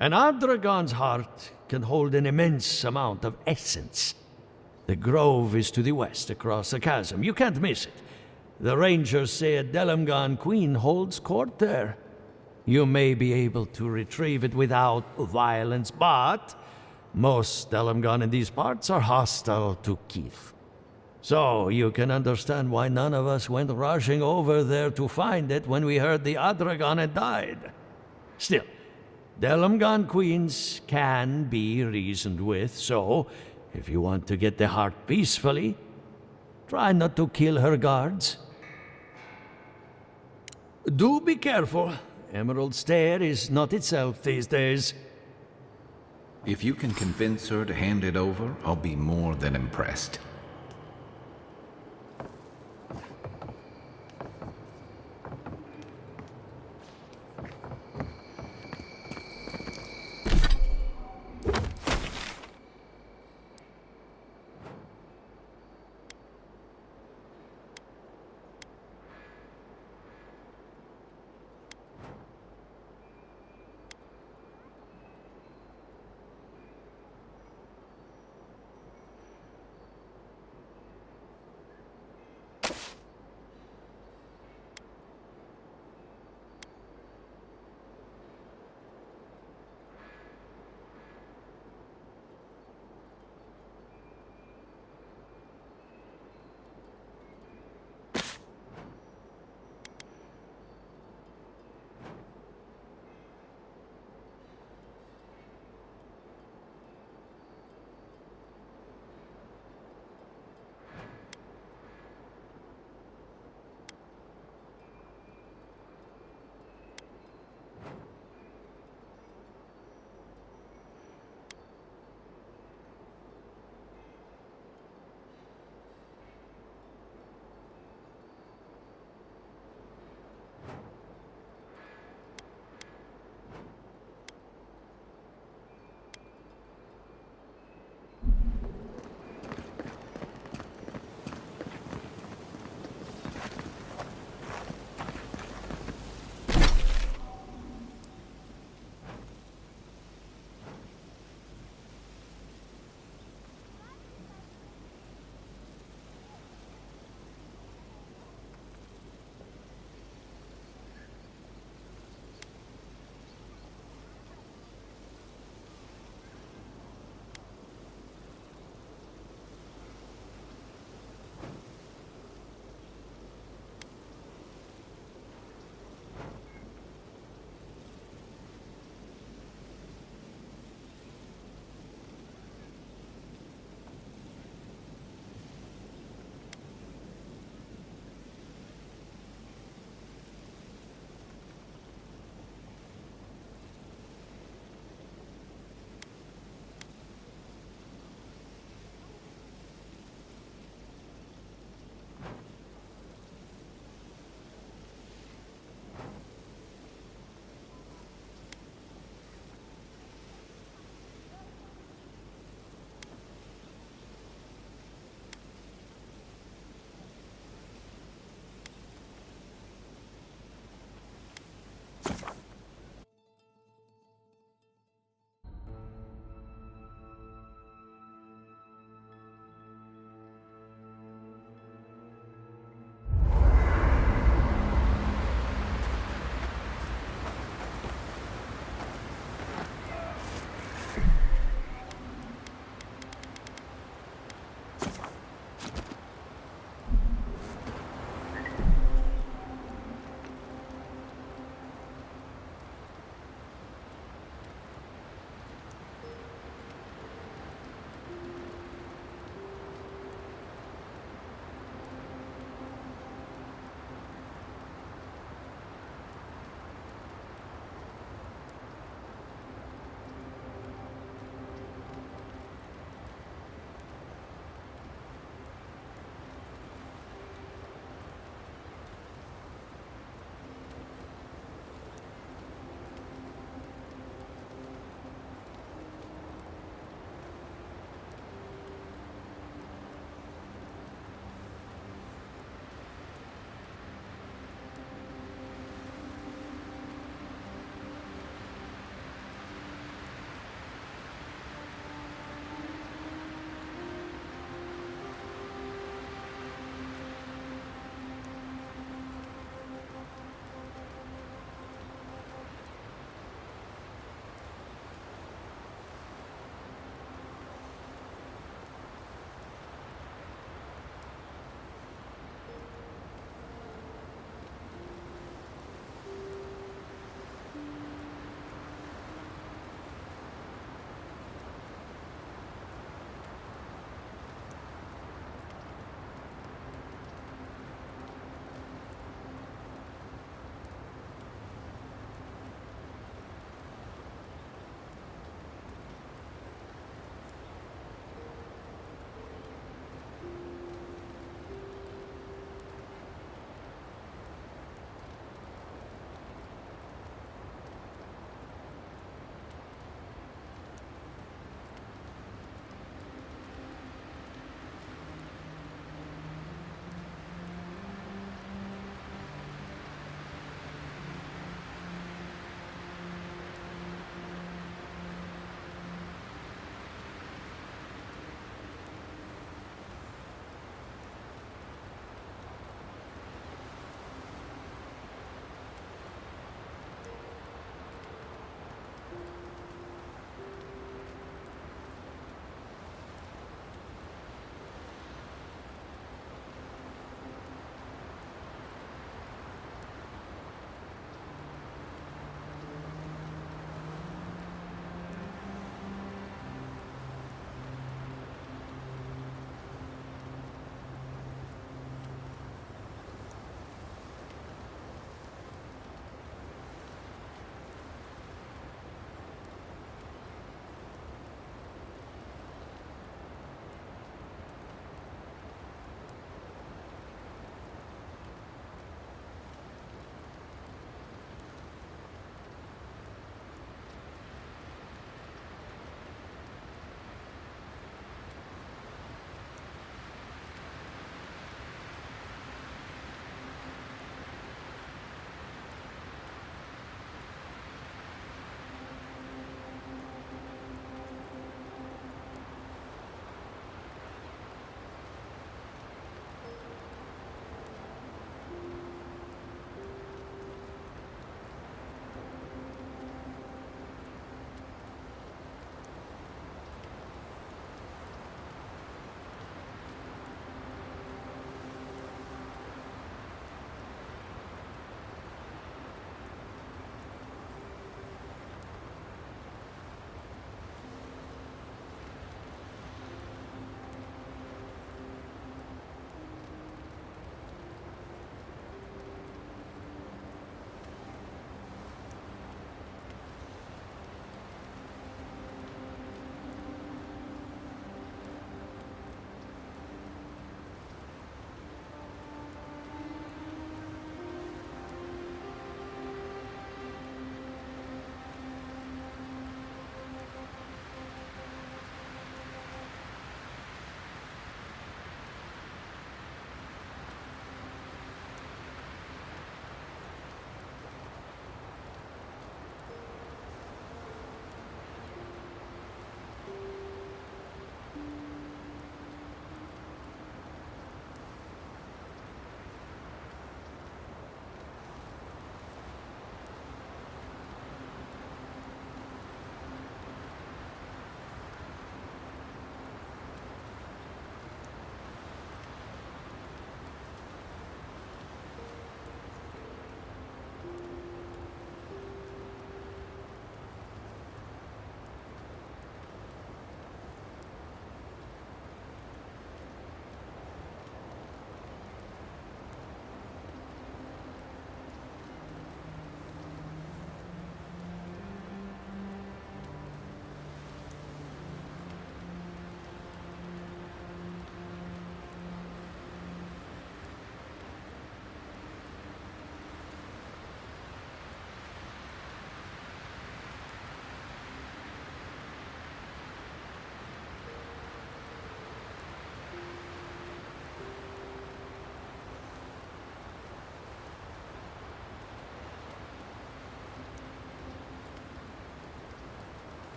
An Adragon's heart can hold an immense amount of essence. The grove is to the west, across the chasm. You can't miss it. The rangers say a Delamgan queen holds court there. You may be able to retrieve it without violence, but most Delamgan in these parts are hostile to Keith. So you can understand why none of us went rushing over there to find it when we heard the Adragon had died. Still, Delamgan queens can be reasoned with, so if you want to get the heart peacefully, Try not to kill her guards. Do be careful. Emerald Stair is not itself these days. If you can convince her to hand it over, I'll be more than impressed.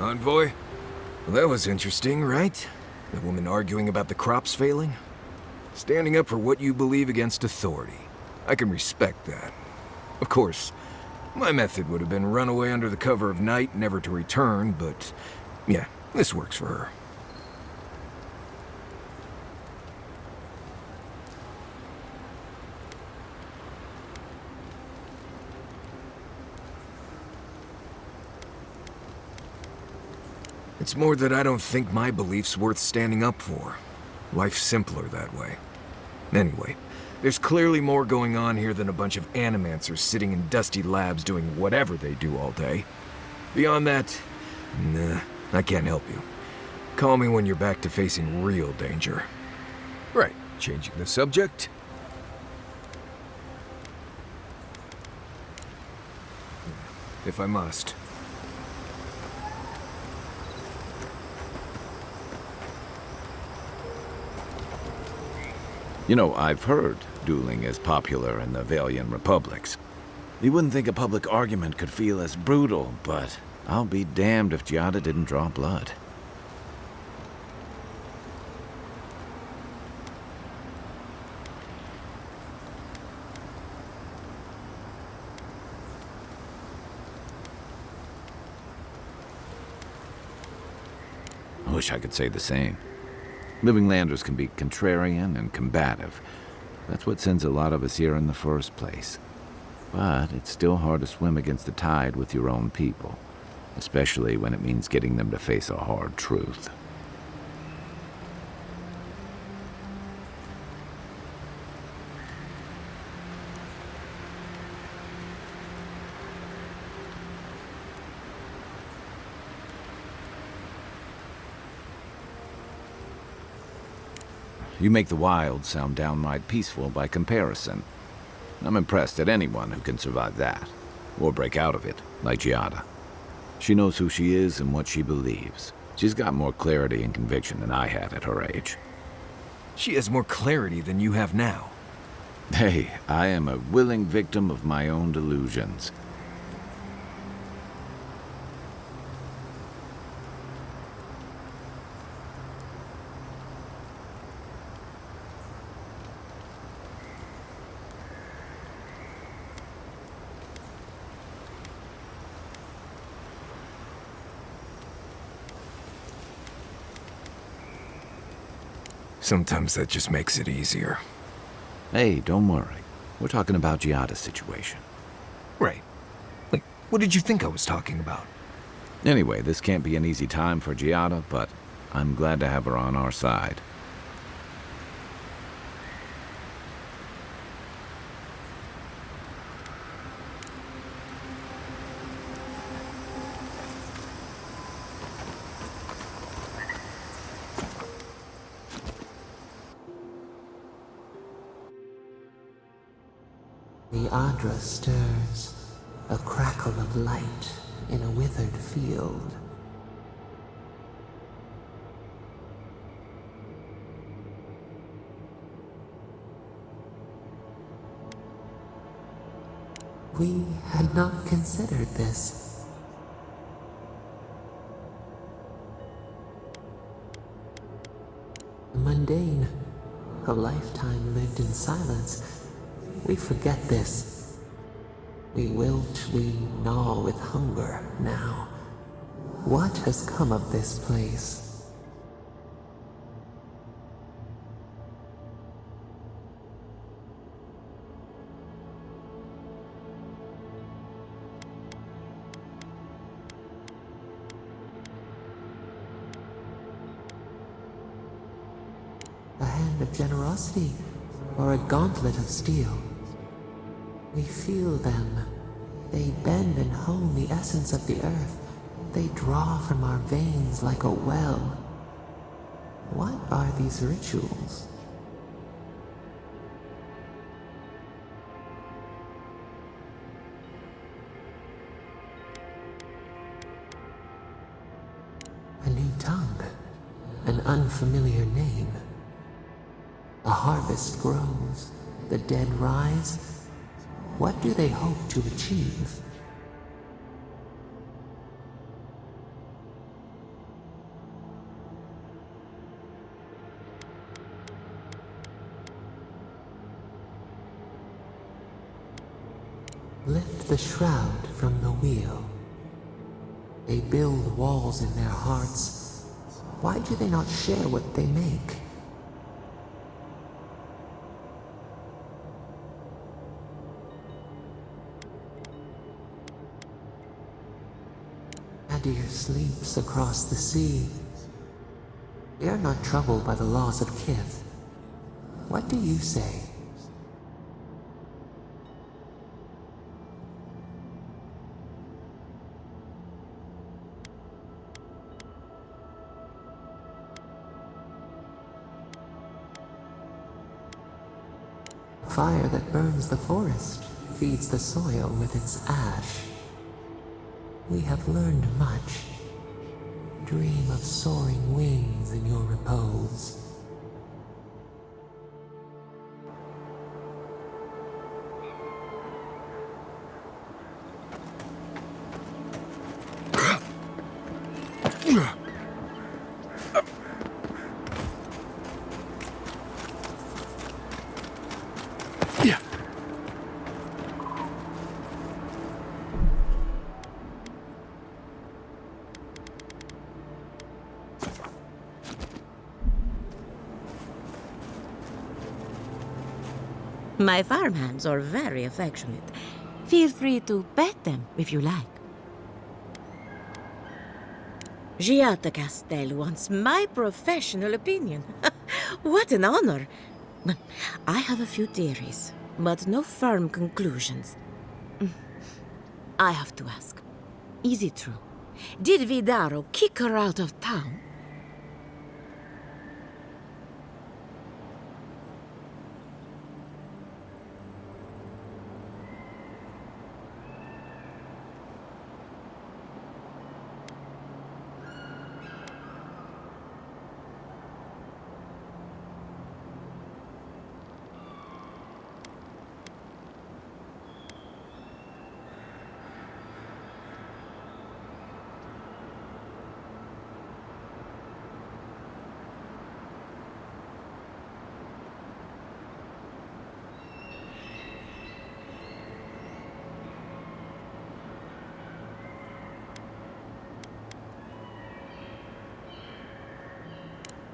Envoy? Well, that was interesting, right? The woman arguing about the crops failing? Standing up for what you believe against authority. I can respect that. Of course, my method would have been run away under the cover of night, never to return, but yeah, this works for her. It's more that I don't think my belief's worth standing up for. Life's simpler that way. Anyway, there's clearly more going on here than a bunch of animancers sitting in dusty labs doing whatever they do all day. Beyond that, nah, I can't help you. Call me when you're back to facing real danger. Right, changing the subject. If I must. You know, I've heard dueling is popular in the Valiant Republics. You wouldn't think a public argument could feel as brutal, but I'll be damned if Giada didn't draw blood. I wish I could say the same. Living Landers can be contrarian and combative. That's what sends a lot of us here in the first place. But it's still hard to swim against the tide with your own people, especially when it means getting them to face a hard truth. You make the wild sound downright peaceful by comparison. I'm impressed at anyone who can survive that, or break out of it, like Giada. She knows who she is and what she believes. She's got more clarity and conviction than I had at her age. She has more clarity than you have now. Hey, I am a willing victim of my own delusions. Sometimes that just makes it easier. Hey, don't worry. We're talking about Giada's situation. Right. Like, what did you think I was talking about? Anyway, this can't be an easy time for Giada, but I'm glad to have her on our side. The Adra stirs, a crackle of light in a withered field. We had not considered this. Mundane, a lifetime lived in silence. We forget this. We wilt, we gnaw with hunger now. What has come of this place? A hand of generosity, or a gauntlet of steel. We feel them. They bend and hone the essence of the earth. They draw from our veins like a well. What are these rituals? A new tongue. An unfamiliar name. A harvest grows. The dead rise. What do they hope to achieve? lift the shroud from the wheel. They build walls in their hearts. Why do they not share what they make? Adir sleeps across the sea. They are not troubled by the loss of kith. What do you say? Fire that burns the forest feeds the soil with its ash. We have learned much. Dream of soaring wings in your repose. My farmhands are very affectionate. Feel free to pet them if you like. Giata Castel wants my professional opinion. What an honor! I have a few theories, but no firm conclusions. I have to ask, is it true? Did Vidaro kick her out of town?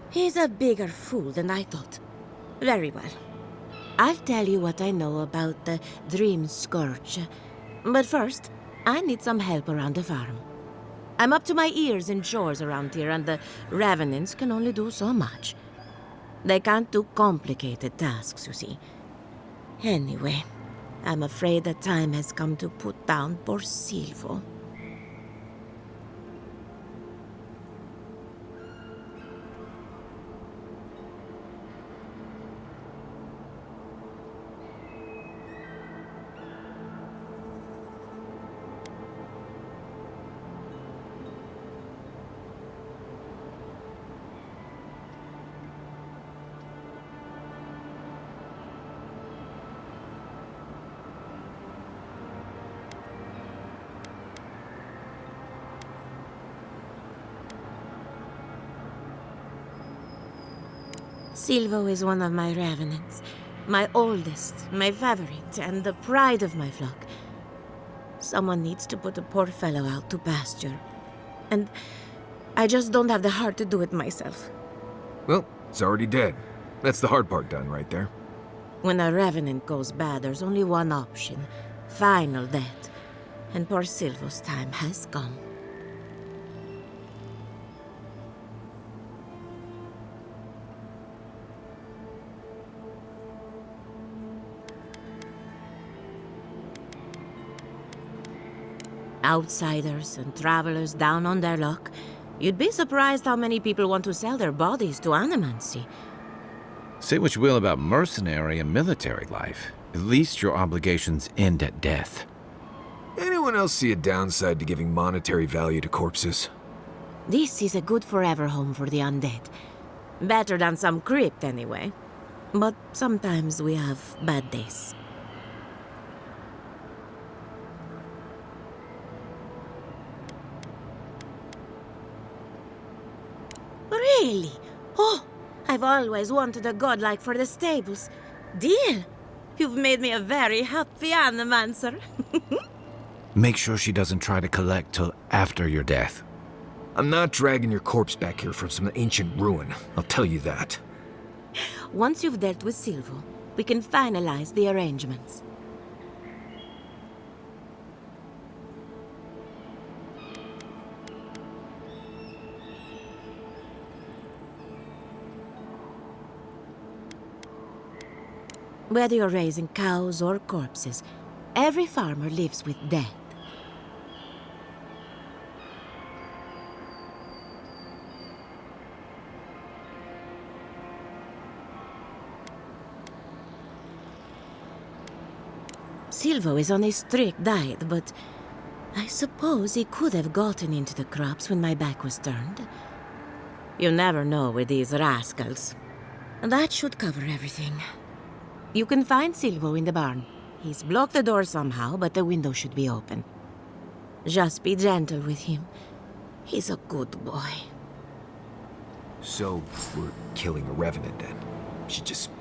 He's a bigger fool than I thought. Very well. I'll tell you what I know about the Dream Scourge. But first, I need some help around the farm. I'm up to my ears in chores around here, and the Revenants can only do so much. They can't do complicated tasks, you see. Anyway, I'm afraid the time has come to put down poor Silvo. Silvo is one of my Revenants. My oldest, my favorite, and the pride of my flock. Someone needs to put the poor fellow out to pasture. And I just don't have the heart to do it myself. Well, it's already dead. That's the hard part done right there. When a Revenant goes bad, there's only one option. Final death. And poor Silvo's time has come. Outsiders and travelers down on their luck. You'd be surprised how many people want to sell their bodies to animancy. Say what you will about mercenary and military life. At least your obligations end at death. Anyone else see a downside to giving monetary value to corpses? This is a good forever home for the undead. Better than some crypt, anyway. But sometimes we have bad days. Really? Oh, I've always wanted a godlike for the stables. Deal? You've made me a very happy animancer. Make sure she doesn't try to collect till after your death. I'm not dragging your corpse back here from some ancient ruin, I'll tell you that. Once you've dealt with Silvo, we can finalize the arrangements. Whether you're raising cows or corpses, every farmer lives with death. Silvo is on a strict diet, but I suppose he could have gotten into the crops when my back was turned. You never know with these rascals. That should cover everything. You can find Silvo in the barn. He's blocked the door somehow, but the window should be open. Just be gentle with him. He's a good boy. So, we're killing a revenant then? She just...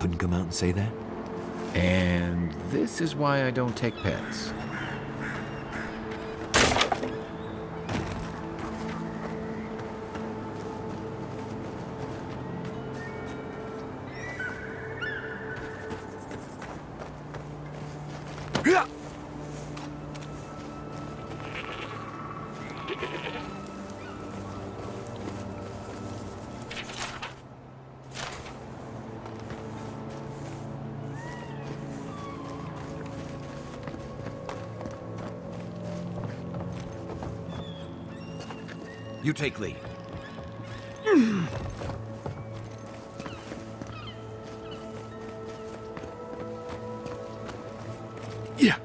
Couldn't come out and say that? And this is why I don't take pets. You take lead. Yeah.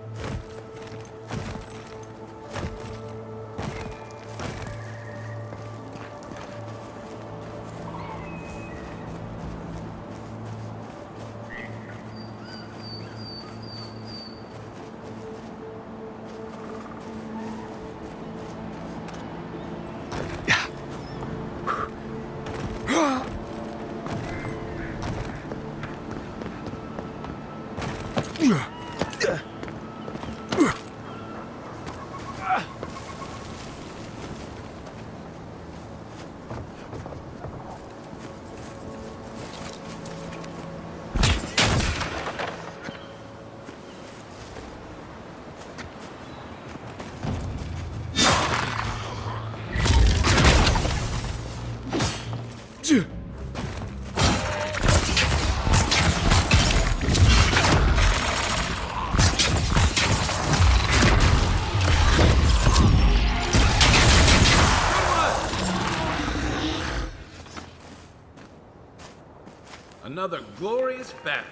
Another glorious battle.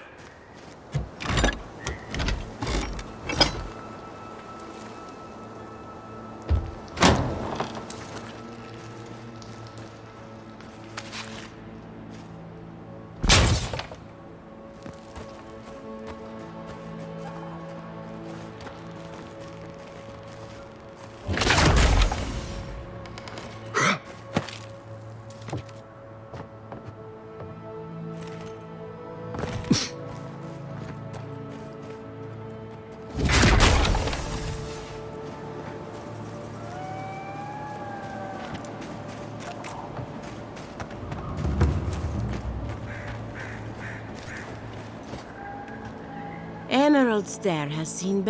Emerald Stair has seen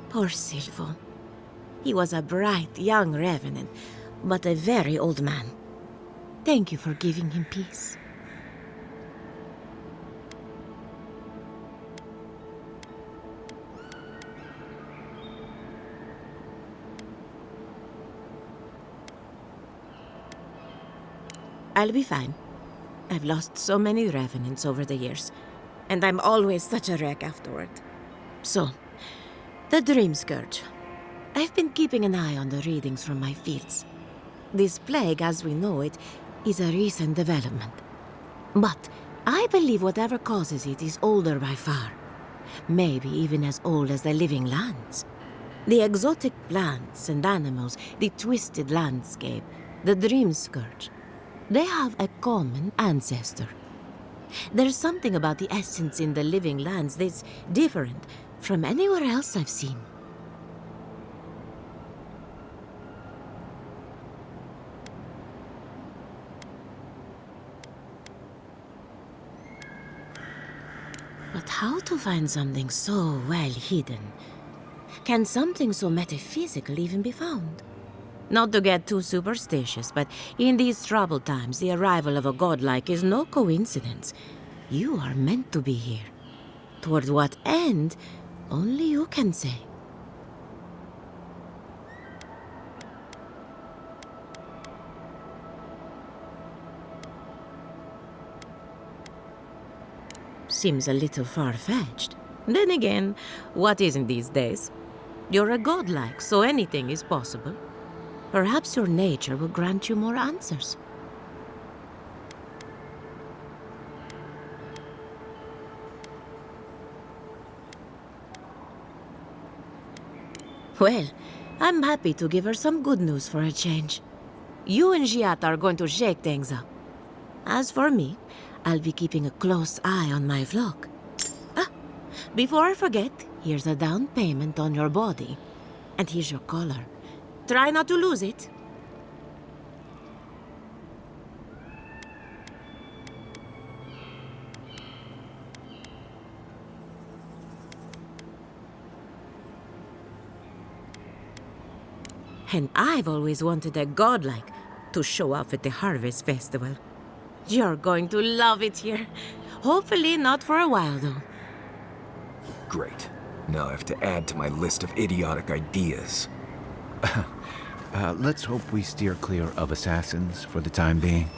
Poor Silvo. He was a bright young revenant, but a very old man. Thank you for giving him peace. I'll be fine. I've lost so many revenants over the years, and I'm always such a wreck afterward. So, the Dream Scourge. I've been keeping an eye on the readings from my fields. This plague, as we know it, is a recent development. But I believe whatever causes it is older by far. Maybe even as old as the living lands. The exotic plants and animals, the twisted landscape, the Dream Scourge. They have a common ancestor. There's something about the essence in the living lands that's different from anywhere else I've seen. But how to find something so well hidden? Can something so metaphysical even be found? Not to get too superstitious, but in these troubled times, the arrival of a godlike is no coincidence. You are meant to be here. Toward what end, only you can say. Seems a little far-fetched. Then again, what isn't these days? You're a godlike, so anything is possible. Perhaps your nature will grant you more answers. Well, I'm happy to give her some good news for a change. You and Giat are going to shake things up. As for me, I'll be keeping a close eye on my flock. Ah, before I forget, here's a down payment on your body. And here's your collar. Try not to lose it. And I've always wanted a godlike to show up at the Harvest Festival. You're going to love it here. Hopefully not for a while, though. Great. Now I have to add to my list of idiotic ideas. Let's hope we steer clear of assassins for the time being.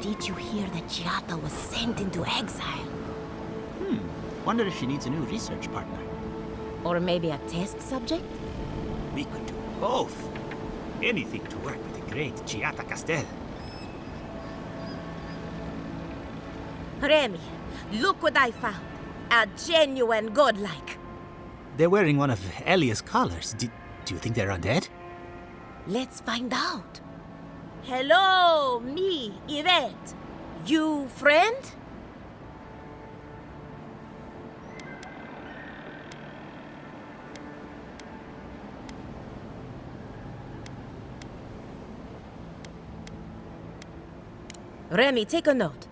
Did you hear that Giata was sent into exile? Wonder if she needs a new research partner. Or maybe a test subject? We could do both. Anything to work with the great Giata Castel. Remy, look what I found. A genuine godlike. They're wearing one of Elia's collars. Do you think they're undead? Let's find out. Hello, me, Yvette. You friend? Remy, take a note.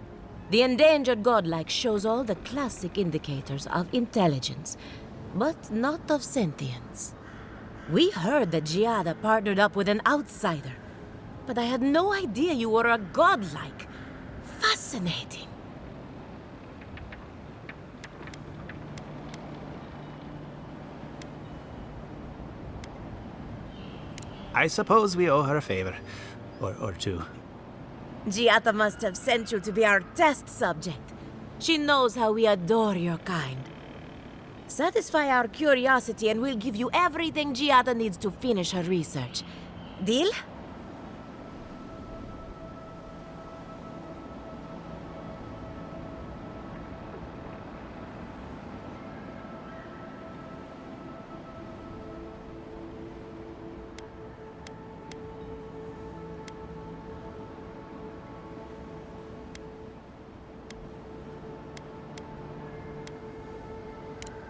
The endangered godlike shows all the classic indicators of intelligence, but not of sentience. We heard that Giada partnered up with an outsider, but I had no idea you were a godlike. Fascinating. I suppose we owe her a favor. Or two. Giata must have sent you to be our test subject. She knows how we adore your kind. Satisfy our curiosity and we'll give you everything Giata needs to finish her research. Deal?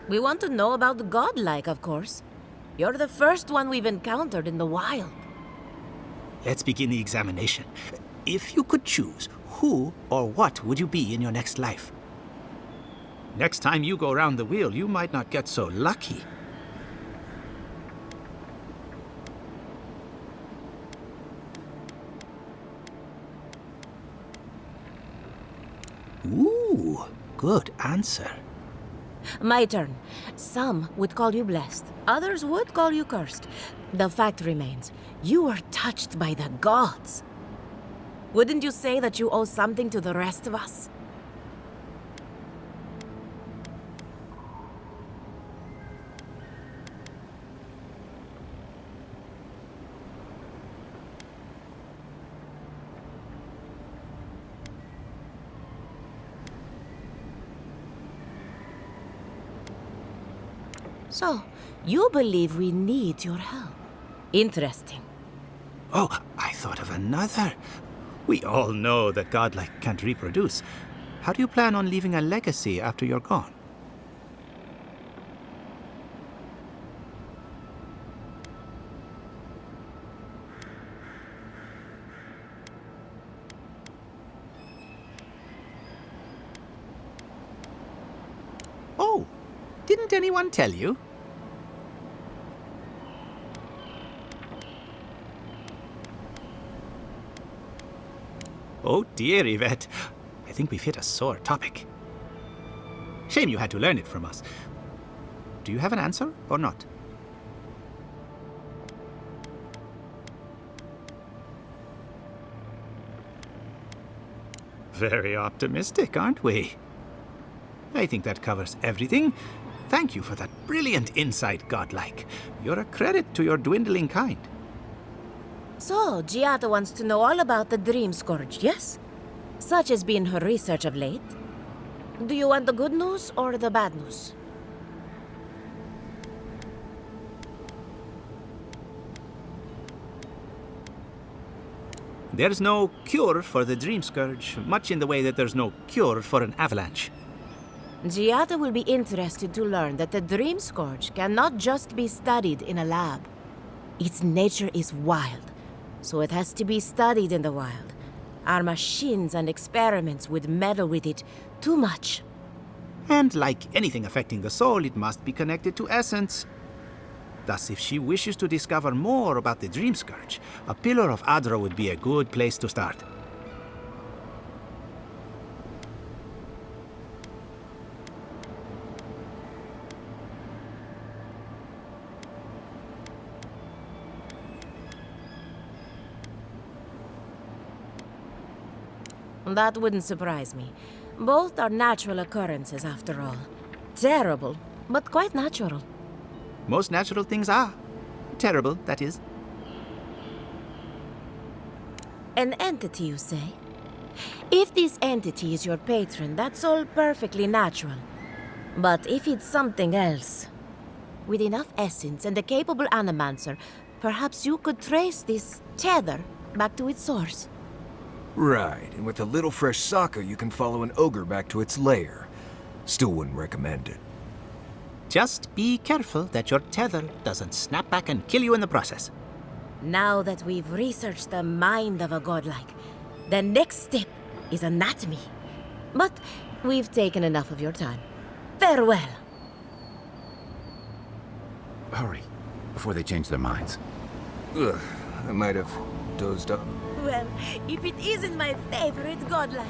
We want to know about the godlike, of course. You're the first one we've encountered in the wild. Let's begin the examination. If you could choose, who or what would you be in your next life? Next time you go around the wheel, you might not get so lucky. Ooh, good answer. My turn. Some would call you blessed. Others would call you cursed. The fact remains, you were touched by the gods. Wouldn't you say that you owe something to the rest of us? So, you believe we need your help. Interesting. Oh, I thought of another. We all know that godlike can't reproduce. How do you plan on leaving a legacy after you're gone? Oh, didn't anyone tell you? Oh dear, Yvette. I think we've hit a sore topic. Shame you had to learn it from us. Do you have an answer or not? Very optimistic, aren't we? I think that covers everything. Thank you for that brilliant insight, godlike. You're a credit to your dwindling kind. So, Giata wants to know all about the Dream Scourge, yes? Such has been her research of late. Do you want the good news or the bad news? There's no cure for the Dream Scourge, much in the way that there's no cure for an avalanche. Giata will be interested to learn that the Dream Scourge cannot just be studied in a lab. Its nature is wild, so it has to be studied in the wild. Our machines and experiments would meddle with it too much. And like anything affecting the soul, it must be connected to essence. Thus, if she wishes to discover more about the Dream Scourge, a Pillar of Adra would be a good place to start. That wouldn't surprise me. Both are natural occurrences, after all. Terrible, but quite natural. Most natural things are. Terrible, that is. An entity, you say? If this entity is your patron, that's all perfectly natural. But if it's something else, with enough essence and a capable animancer, perhaps you could trace this tether back to its source. Right, and with a little fresh sake, you can follow an ogre back to its lair. Still wouldn't recommend it. Just be careful that your tether doesn't snap back and kill you in the process. Now that we've researched the mind of a godlike, the next step is anatomy. But we've taken enough of your time. Farewell. Hurry, before they change their minds. Ugh, I might have dozed up. Well, if it isn't my favorite godlike.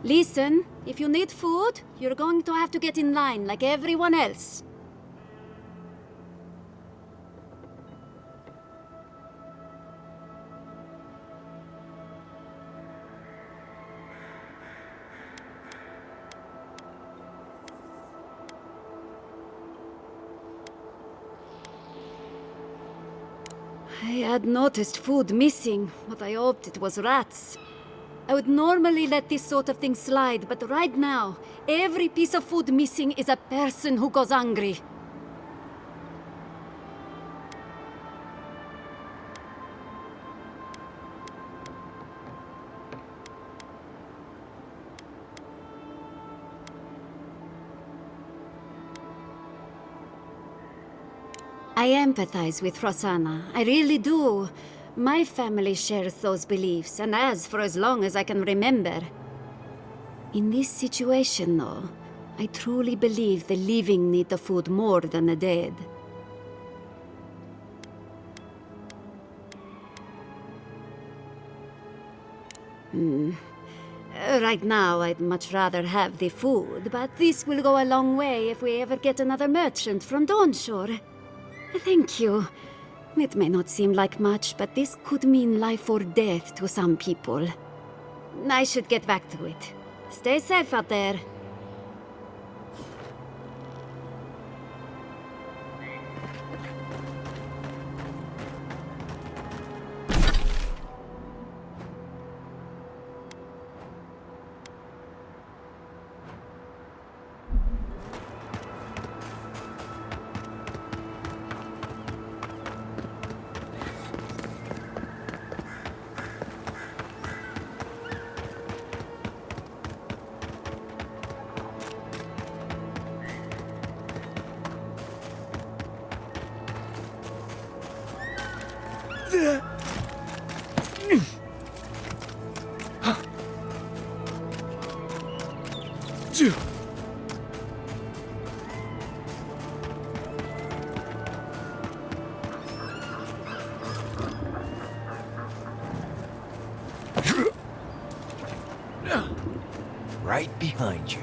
Listen, if you need food, you're going to have to get in line like everyone else. I had noticed food missing, but I hoped it was rats. I would normally let this sort of thing slide, but right now, every piece of food missing is a person who goes hungry. I empathize with Rosanna. I really do. My family shares those beliefs, and has for as long as I can remember. In this situation, though, I truly believe the living need the food more than the dead. Right now, I'd much rather have the food, but this will go a long way if we ever get another merchant from Dawnshore. Thank you. It may not seem like much, but this could mean life or death to some people. I should get back to it. Stay safe out there. Right behind you.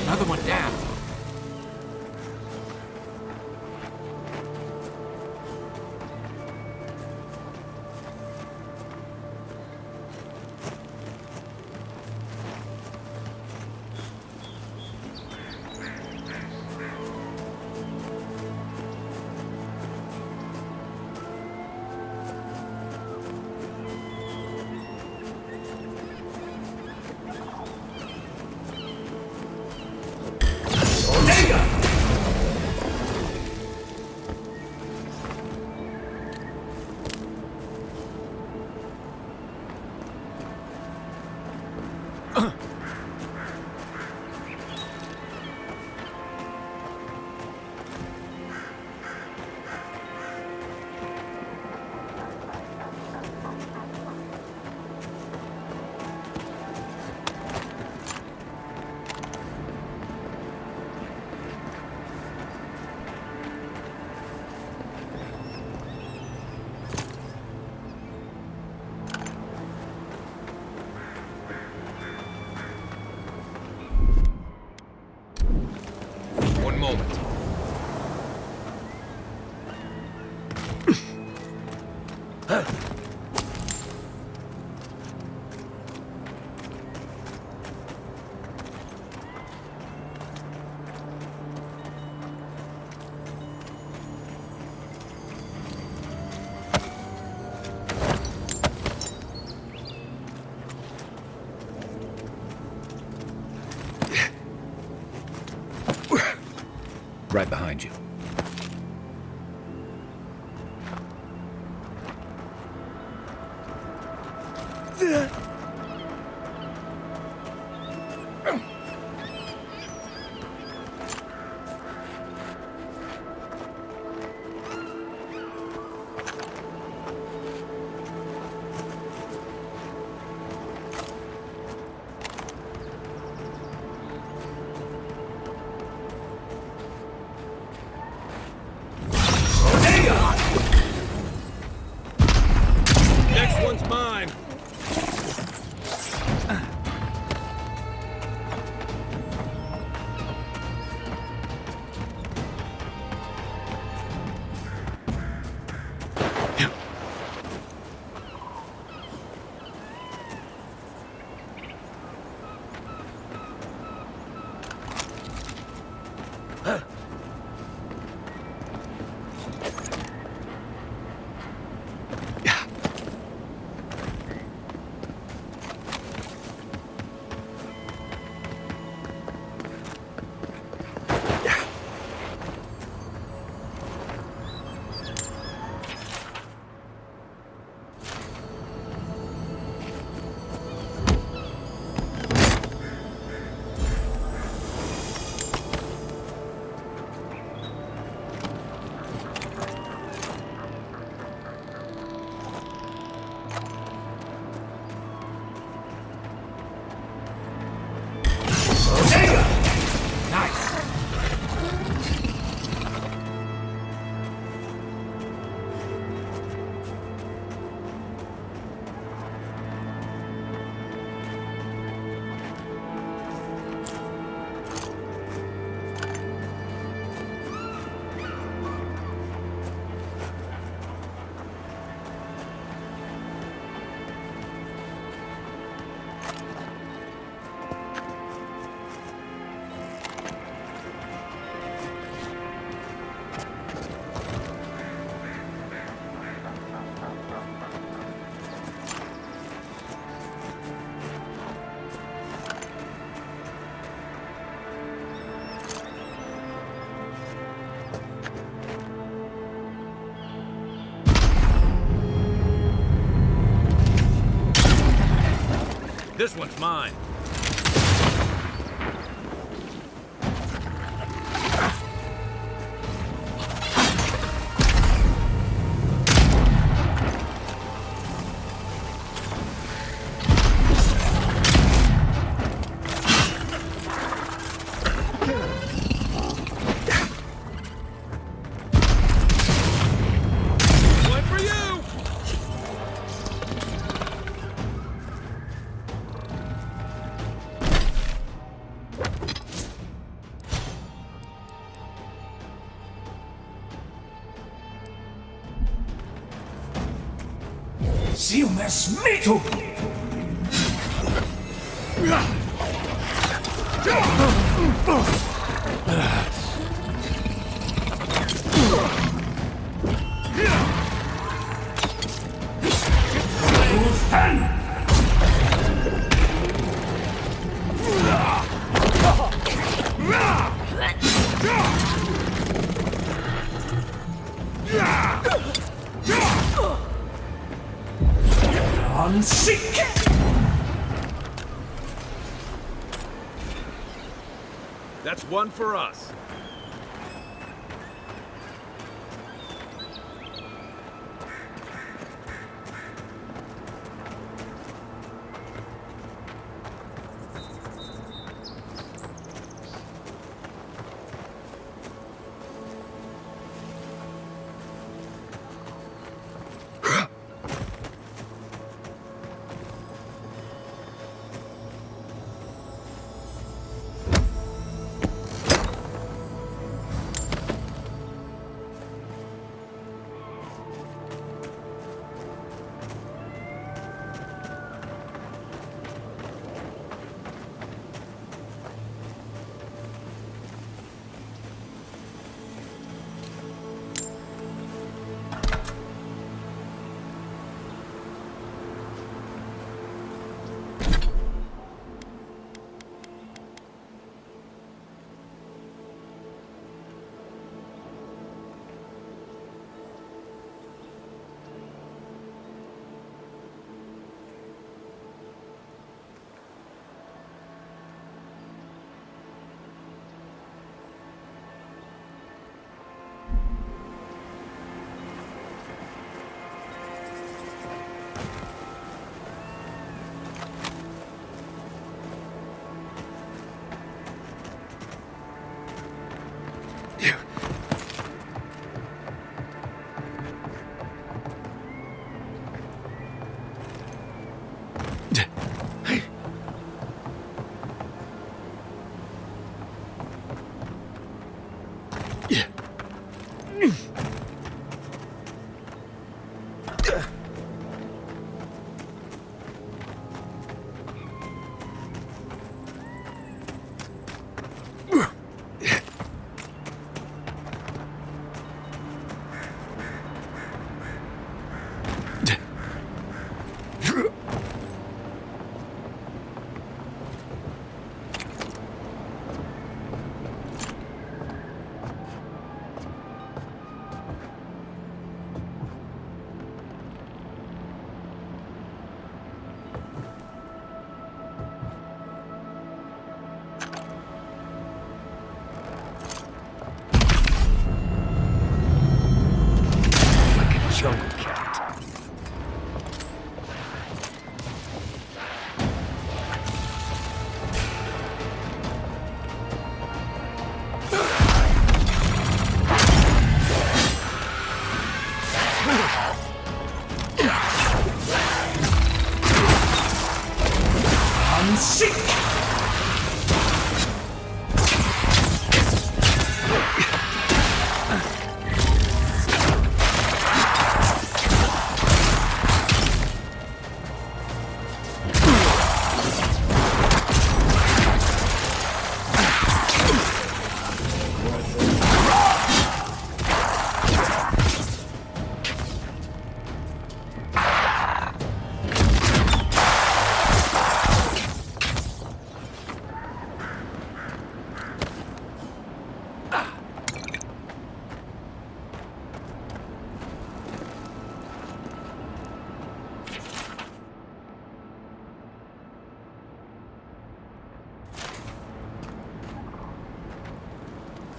Another one down. right behind you. Next one's mine. This one's mine. One for you! Siumes mitu! I'm sick! That's one for us. and seek!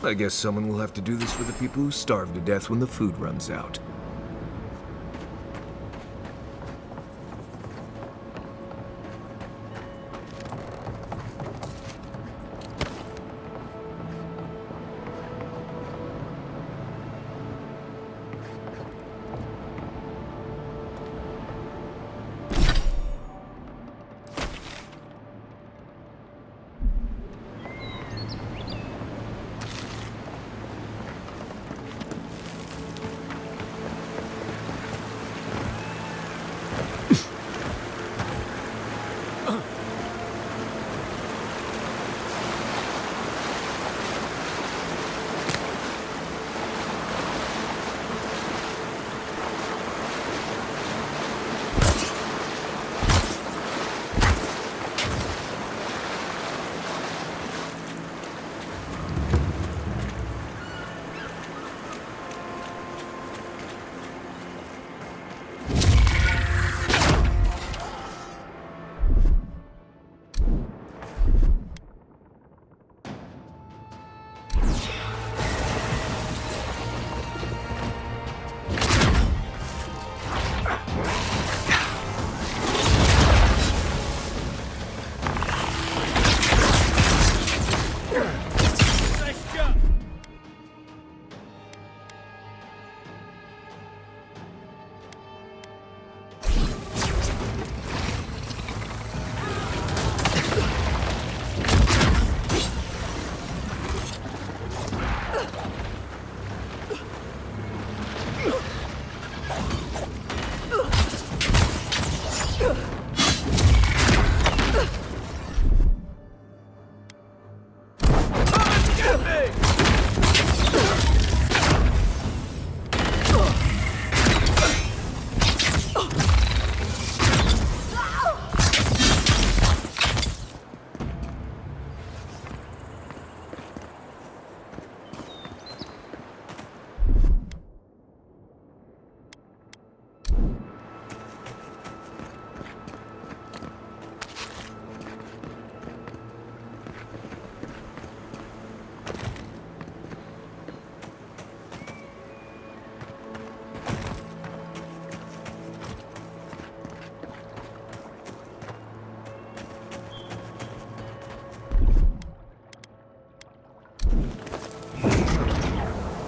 I guess someone will have to do this for the people who starve to death when the food runs out.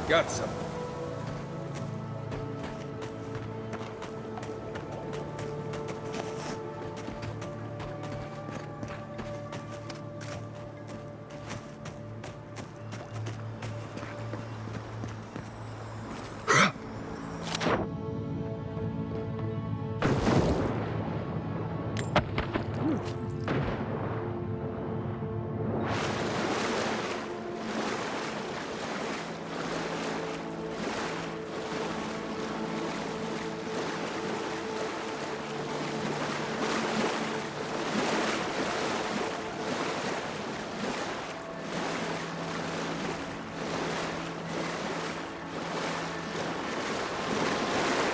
Got some.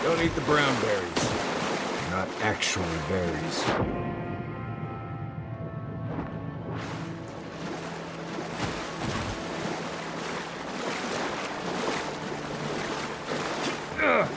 Don't eat the brown berries. They're not actually berries. Ugh.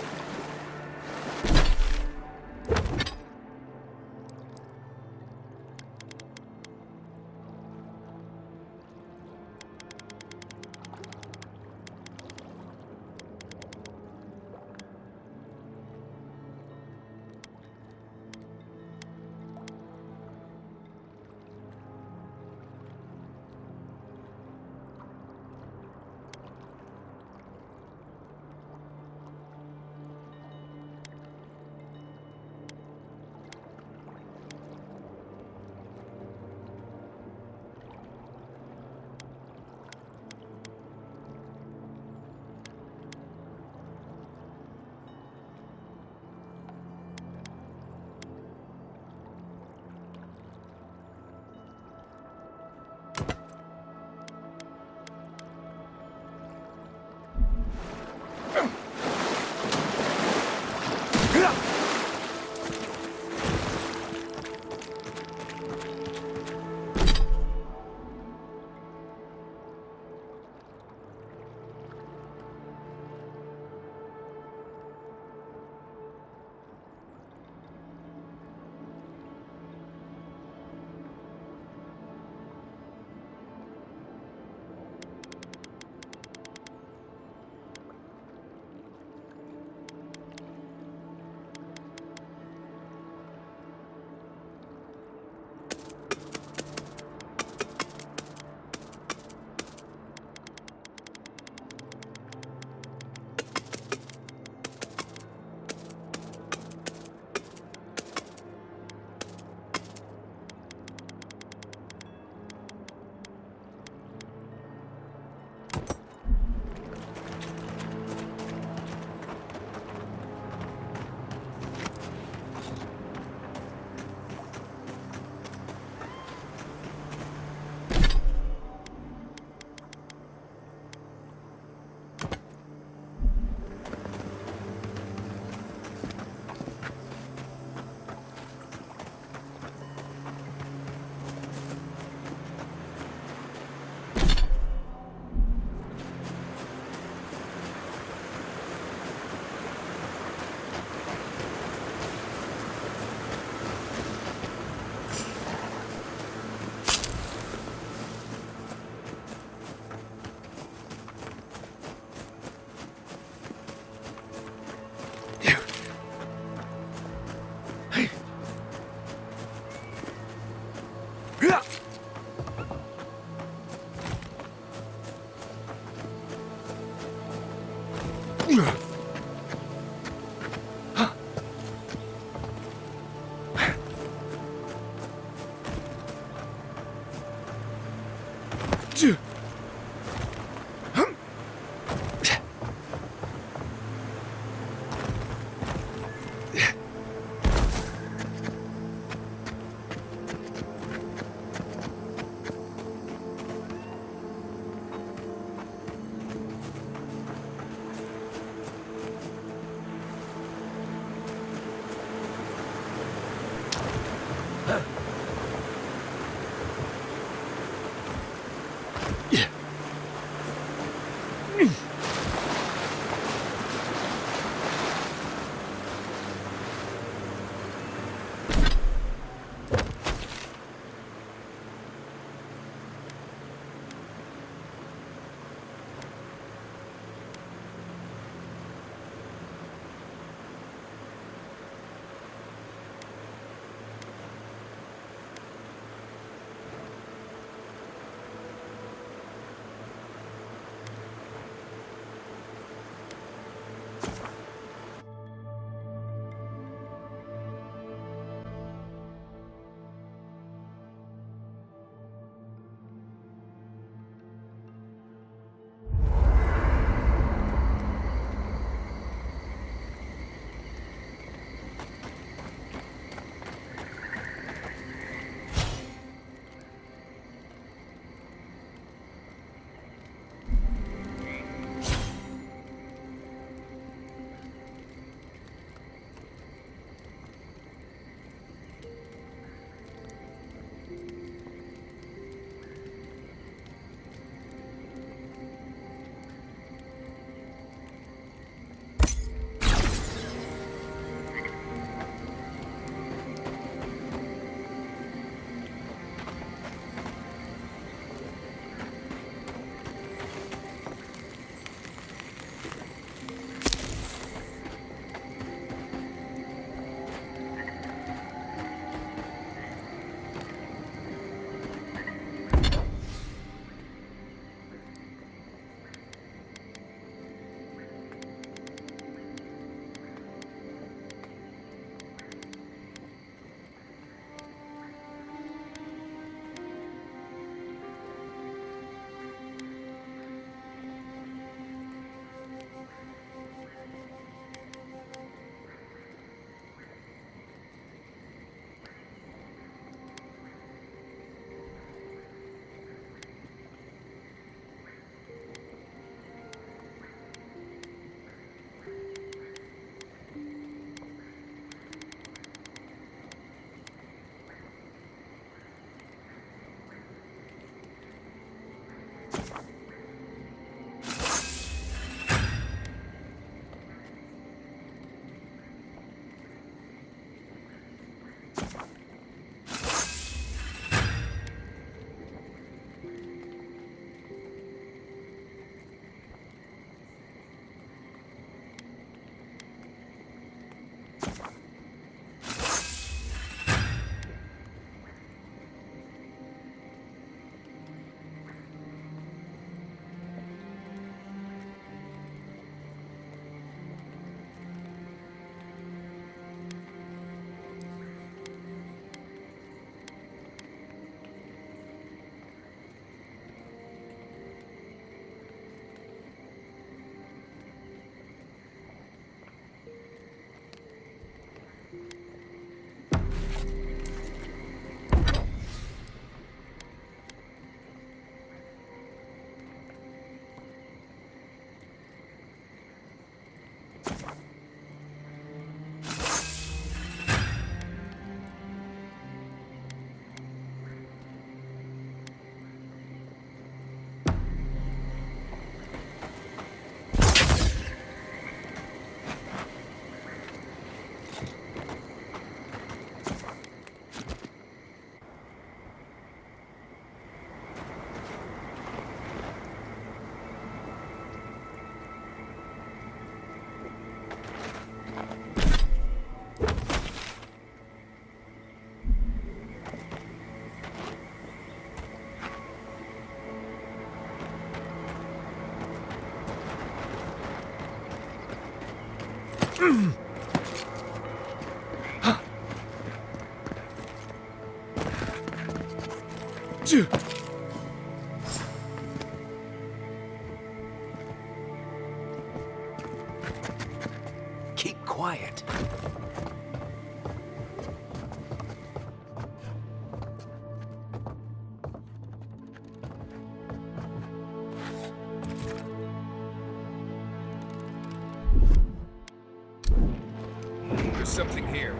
something here.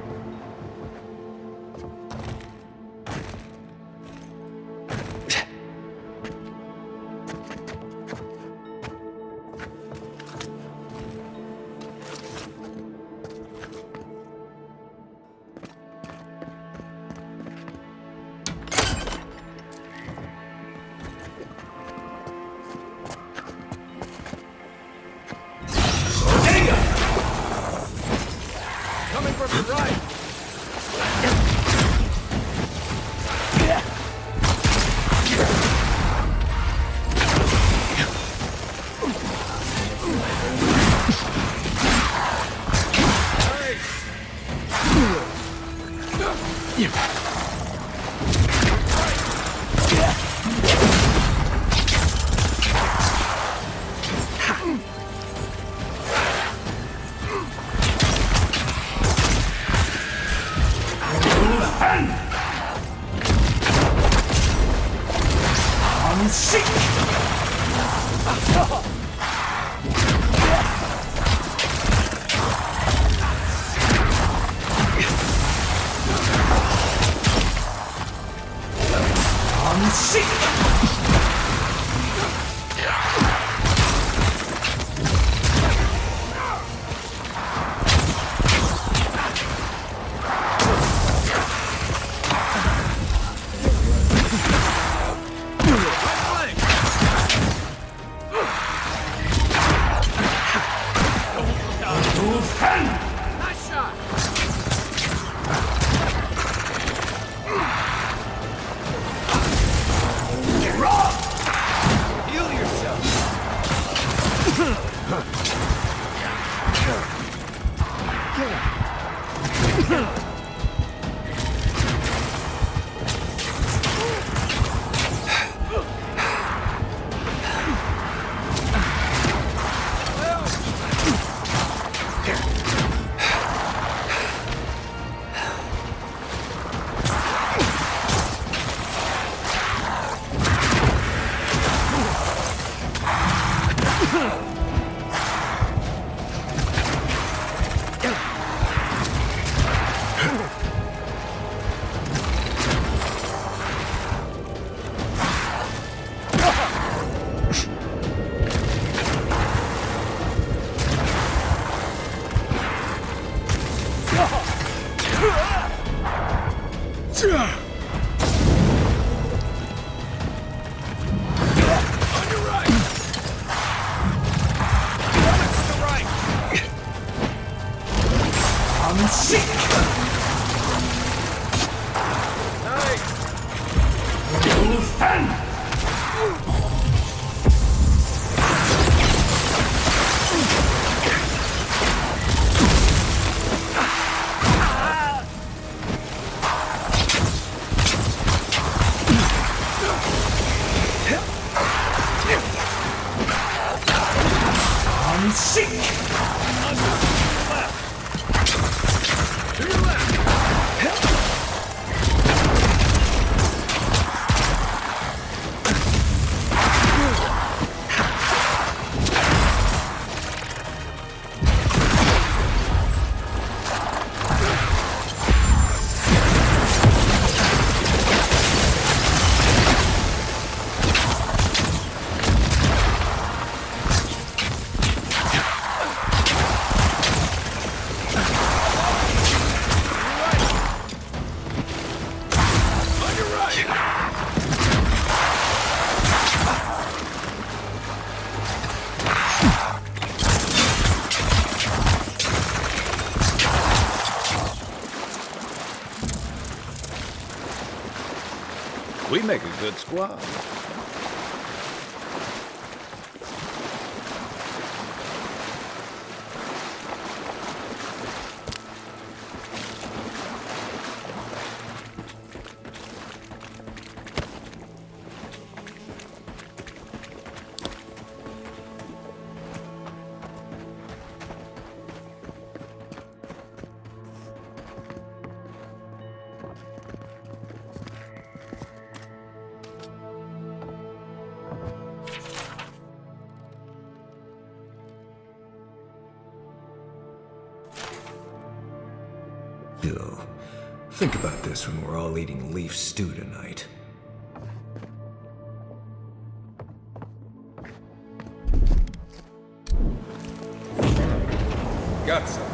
Coming from the right! We make a good squad. Still, think about this when we're all eating leaf stew tonight. Got some.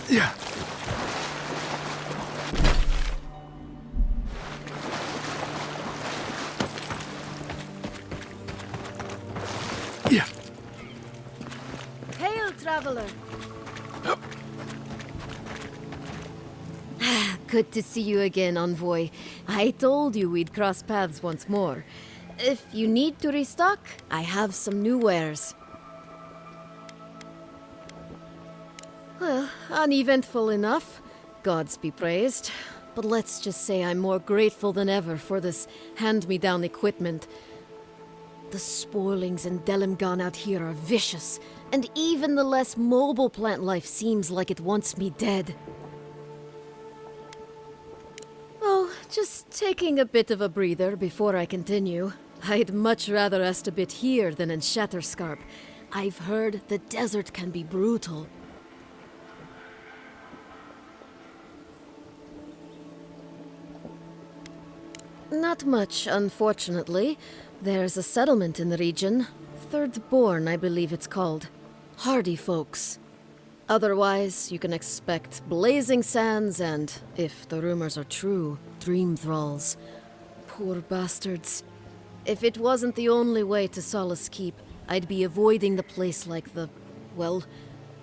Yeah. Yeah. Hail, traveler! Good to see you again, envoy. I told you we'd cross paths once more. If you need to restock, I have some new wares. Well, uneventful enough. Gods be praised. But let's just say I'm more grateful than ever for this hand-me-down equipment. The spoilings in Delimgan out here are vicious, and even the less mobile plant life seems like it wants me dead. Oh, just taking a bit of a breather before I continue. I'd much rather rest a bit here than in Shatterscarp. I've heard the desert can be brutal. Not much, unfortunately. There's a settlement in the region. Third Born, I believe it's called. Hardy folks. Otherwise, you can expect blazing sands and, if the rumors are true, dream thralls. Poor bastards. If it wasn't the only way to Solace Keep, I'd be avoiding the place like the... well,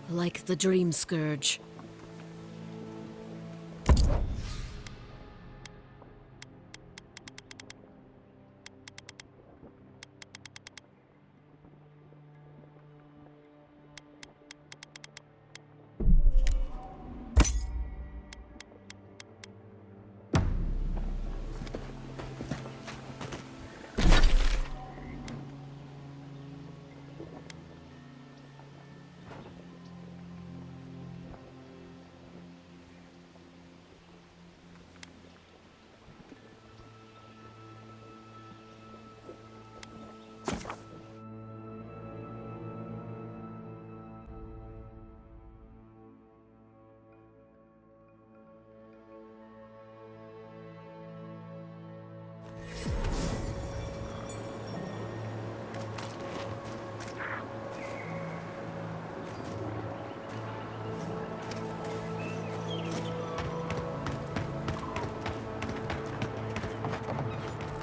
like the Dream Scourge.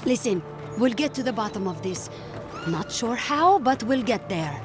Listen, we'll get to the bottom of this. Not sure how, but we'll get there.